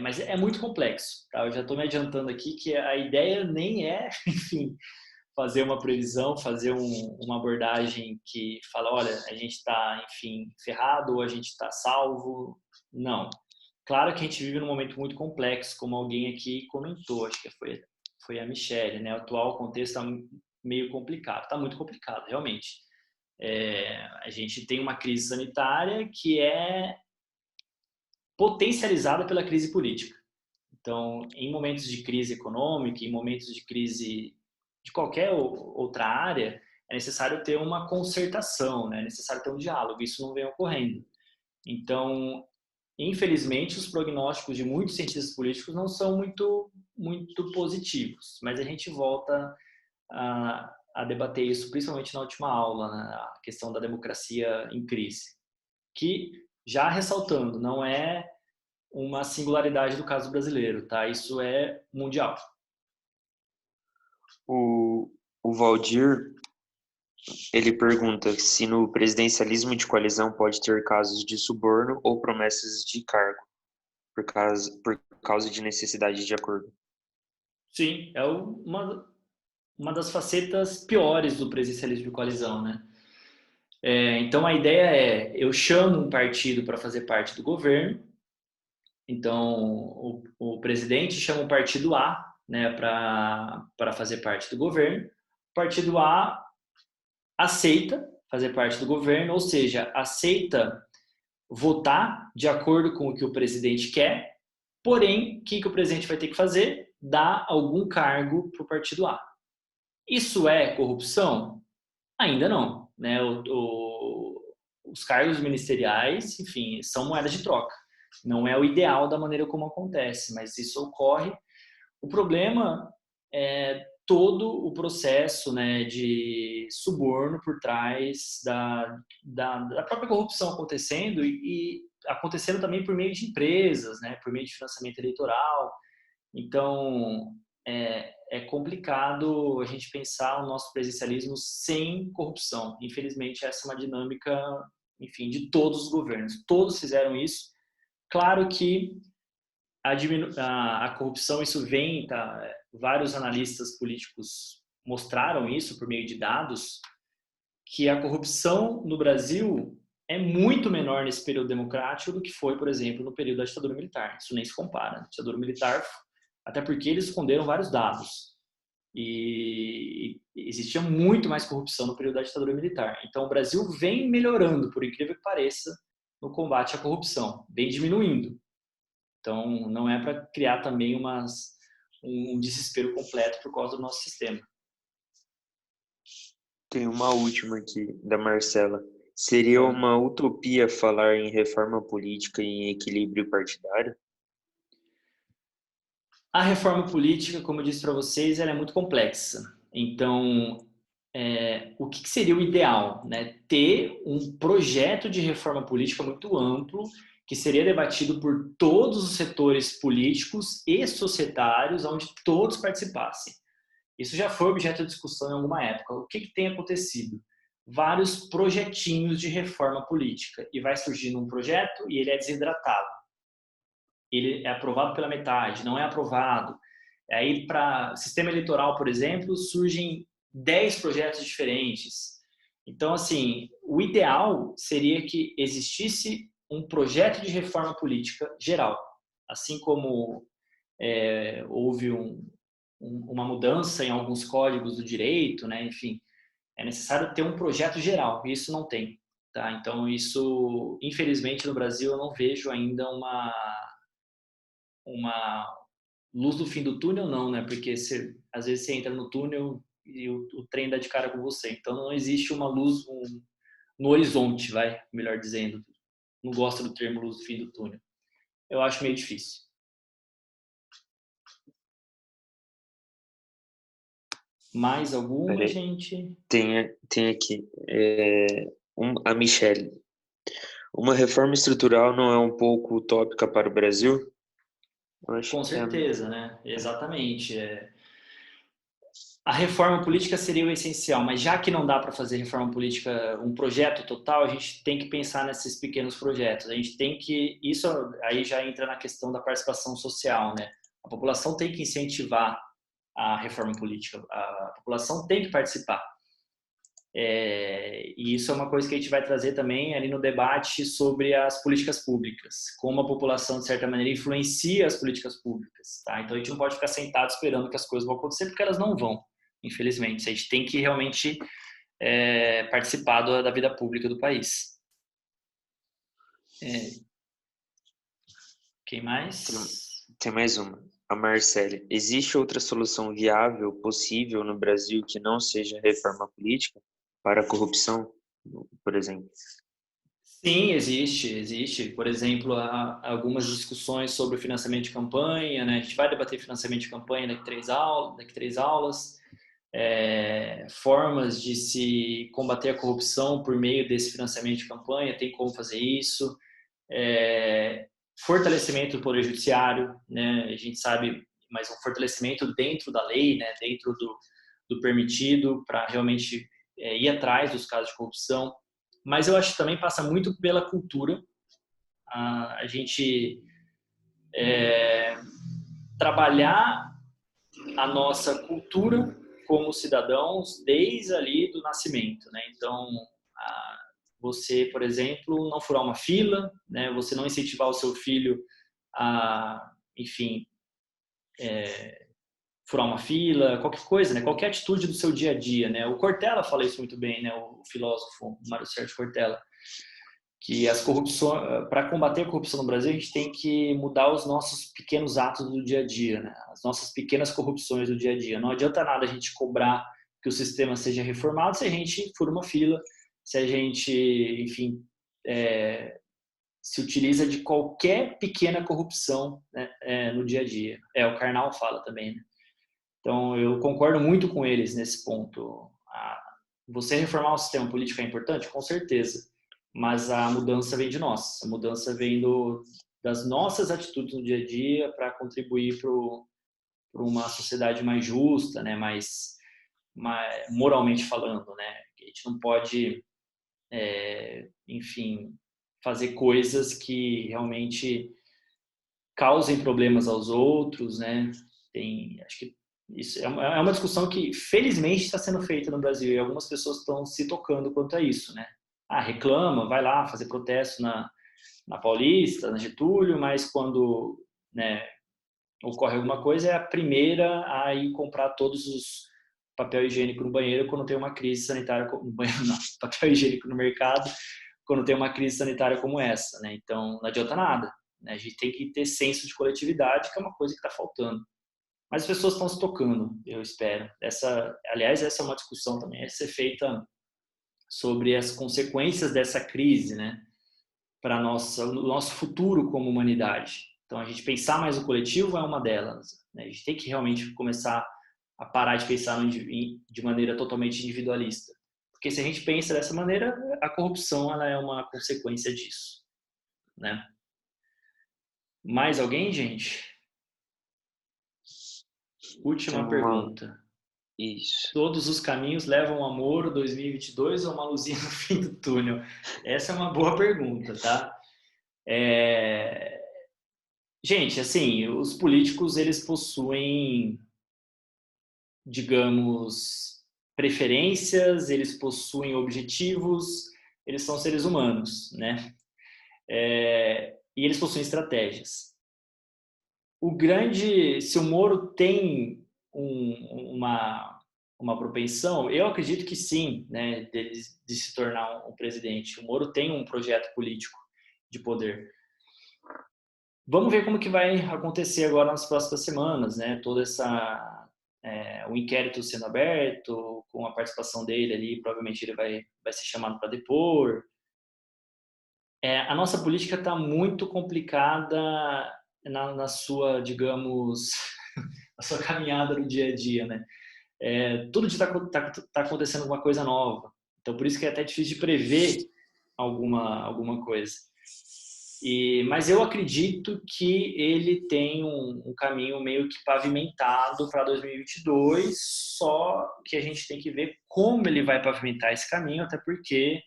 Mas é muito complexo, tá? Eu já estou me adiantando aqui que a ideia nem é, enfim, fazer uma previsão, fazer uma abordagem que fala, olha, a gente está, enfim, ferrado ou a gente está salvo. Não. Claro que a gente vive num momento muito complexo, como alguém aqui comentou, acho que foi a Michelle, né? O atual contexto está meio complicado, está muito complicado, realmente. A gente tem uma crise sanitária que é potencializada pela crise política. Então, em momentos de crise econômica, em momentos de crise de qualquer outra área, é necessário ter uma concertação, né? É necessário ter um diálogo. Isso não vem ocorrendo. Então, infelizmente, os prognósticos de muitos cientistas políticos não são muito positivos, mas a gente volta a debater isso, principalmente na última aula, né? A questão da democracia em crise, que, já ressaltando, não é uma singularidade do caso brasileiro, tá? Isso é mundial. O Valdir, ele pergunta se no presidencialismo de coalizão pode ter casos de suborno ou promessas de cargo por causa de necessidade de acordo. Sim, é uma das facetas piores do presidencialismo de coalizão, né? Então a ideia é, eu chamo um partido para fazer parte do governo, então o presidente chama o partido A, né, para fazer parte do governo, o partido A aceita fazer parte do governo, ou seja, aceita votar de acordo com o que o presidente quer, porém, o que o presidente vai ter que fazer? Dar algum cargo para o partido A. Isso é corrupção? Ainda não, né? Os cargos ministeriais, enfim, são moedas de troca. Não é o ideal da maneira como acontece, mas isso ocorre. O problema é todo o processo, né, de suborno por trás da própria corrupção acontecendo e acontecendo também por meio de empresas, né, por meio de financiamento eleitoral. Então, é complicado a gente pensar o nosso presidencialismo sem corrupção. Infelizmente, essa é uma dinâmica, enfim, de todos os governos. Todos fizeram isso. Claro que a corrupção, isso vem, tá? Vários analistas políticos mostraram isso por meio de dados, que a corrupção no Brasil é muito menor nesse período democrático do que foi, por exemplo, no período da ditadura militar. Isso nem se compara. A ditadura militar, até porque eles esconderam vários dados. E existia muito mais corrupção no período da ditadura militar. Então, o Brasil vem melhorando, por incrível que pareça, no combate à corrupção, vem diminuindo. Então, não é para criar também um desespero completo por causa do nosso sistema. Tem uma última aqui, da Marcela. Seria uma utopia falar em reforma política e em equilíbrio partidário? A reforma política, como eu disse para vocês, ela é muito complexa. Então, o que seria o ideal? Né? Ter um projeto de reforma política muito amplo, que seria debatido por todos os setores políticos e societários, onde todos participassem. Isso já foi objeto de discussão em alguma época. O que tem acontecido? Vários projetinhos de reforma política. E vai surgindo um projeto e ele é desidratado. Ele é aprovado pela metade, não é aprovado. Aí, para sistema eleitoral, por exemplo, surgem 10 projetos diferentes. Então, assim, o ideal seria que existisse um projeto de reforma política geral. Assim como houve uma mudança em alguns códigos do direito, né? Enfim, é necessário ter um projeto geral, e isso não tem. Tá? Então, isso, infelizmente, no Brasil, eu não vejo ainda uma luz do fim do túnel, não, né? Porque às vezes você entra no túnel e o trem dá de cara com você. Então, não existe uma luz no horizonte, melhor dizendo. Não gosto do termo luz do fim do túnel. Eu acho meio difícil. Mais alguma, gente? Tem aqui. A Michelle. Uma reforma estrutural não é um pouco utópica para o Brasil? Com certeza, né? Exatamente. A reforma política seria o essencial, mas já que não dá para fazer reforma política, um projeto total, a gente tem que pensar nesses pequenos projetos. A gente tem que... Isso aí já entra na questão da participação social, né? A população tem que incentivar a reforma política. A população tem que participar. E isso é uma coisa que a gente vai trazer também ali no debate sobre as políticas públicas, como a população, de certa maneira, influencia as políticas públicas. Tá? Então, a gente não pode ficar sentado esperando que as coisas vão acontecer, porque elas não vão, infelizmente. A gente tem que realmente participar da vida pública do país. Quem mais? Tem mais uma. A Marcele. Existe outra solução viável, possível no Brasil que não seja reforma política? Para a corrupção, por exemplo? Sim, existe. Por exemplo, há algumas discussões sobre o financiamento de campanha, né? A gente vai debater financiamento de campanha daqui 3 aulas. Formas de se combater a corrupção por meio desse financiamento de campanha, tem como fazer isso. Fortalecimento do Poder Judiciário, né? A gente sabe, mas um fortalecimento dentro da lei, né? Dentro do permitido, para realmente ir atrás dos casos de corrupção. Mas eu acho que também passa muito pela cultura. A gente trabalhar a nossa cultura como cidadãos desde ali do nascimento, né? Então, você, por exemplo, não furar uma fila, né? Você não incentivar o seu filho a, enfim, furar uma fila, qualquer coisa, né? Qualquer atitude do seu dia a dia, né? O Cortella fala isso muito bem, né? O filósofo Mário Sérgio Cortella, que as corrupções, para combater a corrupção no Brasil, a gente tem que mudar os nossos pequenos atos do dia a dia, né? As nossas pequenas corrupções do dia a dia. Não adianta nada a gente cobrar que o sistema seja reformado se a gente fura uma fila, se a gente, enfim, se utiliza de qualquer pequena corrupção, né, no dia a dia. O Karnal fala também, né? Então, eu concordo muito com eles nesse ponto. Você reformar o sistema político é importante? Com certeza. Mas a mudança vem de nós. A mudança vem das nossas atitudes no dia a dia para contribuir para uma sociedade mais justa, né? mais moralmente falando, né? A gente não pode, enfim, fazer coisas que realmente causem problemas aos outros, né? Acho que isso é uma discussão que felizmente está sendo feita no Brasil e algumas pessoas estão se tocando quanto a isso, né? Reclama, vai lá fazer protesto na Paulista, na Getúlio, mas quando, né, ocorre alguma coisa é a primeira a ir comprar todos os papel higiênico no banheiro quando tem uma crise sanitária no banheiro, não, papel higiênico no mercado quando tem uma crise sanitária como essa, né? Então não adianta nada, né? A gente tem que ter senso de coletividade, que é uma coisa que está faltando. Mas as pessoas estão se tocando, eu espero. Aliás, essa é uma discussão também a ser feita sobre as consequências dessa crise, né, para o nosso futuro como humanidade. Então, a gente pensar mais no coletivo é uma delas, né? A gente tem que realmente começar a parar de pensar de maneira totalmente individualista. Porque se a gente pensa dessa maneira, a corrupção ela é uma consequência disso, né? Mais alguém, gente? Última pergunta. Isso. Todos os caminhos levam ao amor 2022 ou uma luzinha no fim do túnel? Essa é uma boa pergunta, tá? Gente, assim, os políticos, eles possuem, digamos, preferências, eles possuem objetivos, eles são seres humanos, né? E eles possuem estratégias. Se o Moro tem uma propensão, eu acredito que sim, né, de se tornar um presidente. O Moro tem um projeto político de poder. Vamos ver como que vai acontecer agora nas próximas semanas, né? O inquérito sendo aberto, com a participação dele ali, provavelmente ele vai ser chamado para depor. A nossa política está muito complicada na sua, digamos, na sua caminhada no dia a dia, né? Todo dia está acontecendo alguma coisa nova. Então, por isso que é até difícil de prever alguma coisa. Mas eu acredito que ele tem um caminho meio que pavimentado para 2022, só que a gente tem que ver como ele vai pavimentar esse caminho, até porque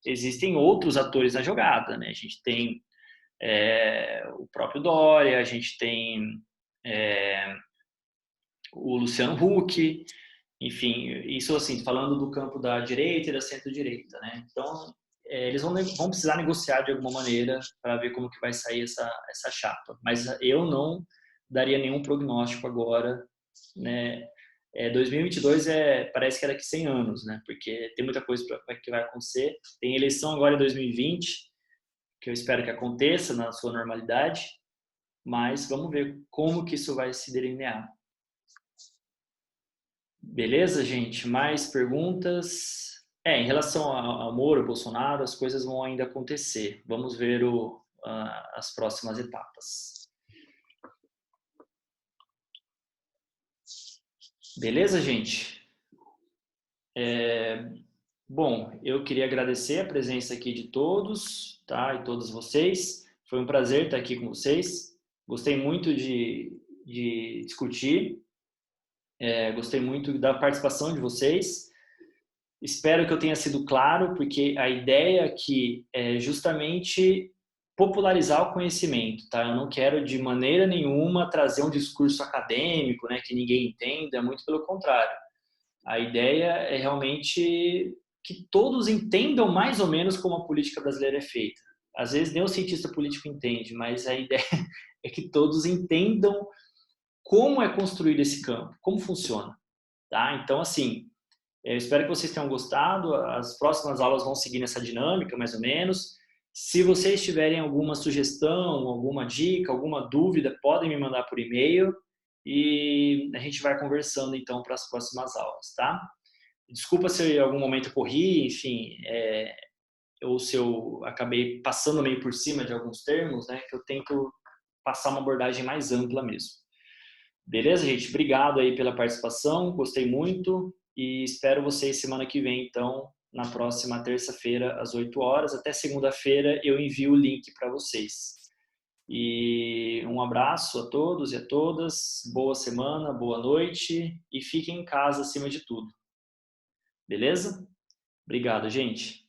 existem outros atores na jogada, né? A gente tem o próprio Dória, a gente tem o Luciano Huck, enfim, isso assim, falando do campo da direita e da centro-direita, né? Então, eles vão precisar negociar de alguma maneira para ver como que vai sair essa chapa. Mas eu não daria nenhum prognóstico agora, né? 2022 parece que é daqui 100 anos, né? Porque tem muita coisa que vai acontecer. Tem eleição agora em 2020, que eu espero que aconteça na sua normalidade, mas vamos ver como que isso vai se delinear. Beleza, gente? Mais perguntas? Em relação ao Moro, Bolsonaro, as coisas vão ainda acontecer. Vamos ver as próximas etapas. Beleza, gente? Bom, eu queria agradecer a presença aqui de todos, tá? E todas vocês. Foi um prazer estar aqui com vocês. Gostei muito de discutir. Gostei muito da participação de vocês. Espero que eu tenha sido claro, porque a ideia aqui é justamente popularizar o conhecimento, tá? Eu não quero de maneira nenhuma trazer um discurso acadêmico, né, que ninguém entenda, muito pelo contrário. A ideia é realmente que todos entendam mais ou menos como a política brasileira é feita. Às vezes nem o cientista político entende, mas a ideia é que todos entendam como é construído esse campo, como funciona, tá? Então, assim, eu espero que vocês tenham gostado. As próximas aulas vão seguir nessa dinâmica, mais ou menos. Se vocês tiverem alguma sugestão, alguma dica, alguma dúvida, podem me mandar por e-mail e a gente vai conversando então para as próximas aulas, tá? Desculpa se em algum momento eu corri, enfim, ou se eu acabei passando meio por cima de alguns termos, né? Que eu tento passar uma abordagem mais ampla mesmo. Beleza, gente? Obrigado aí pela participação, gostei muito e espero vocês semana que vem, então, na próxima terça-feira, às 8 horas. Até segunda-feira eu envio o link para vocês. E um abraço a todos e a todas, boa semana, boa noite e fiquem em casa acima de tudo. Beleza? Obrigado, gente.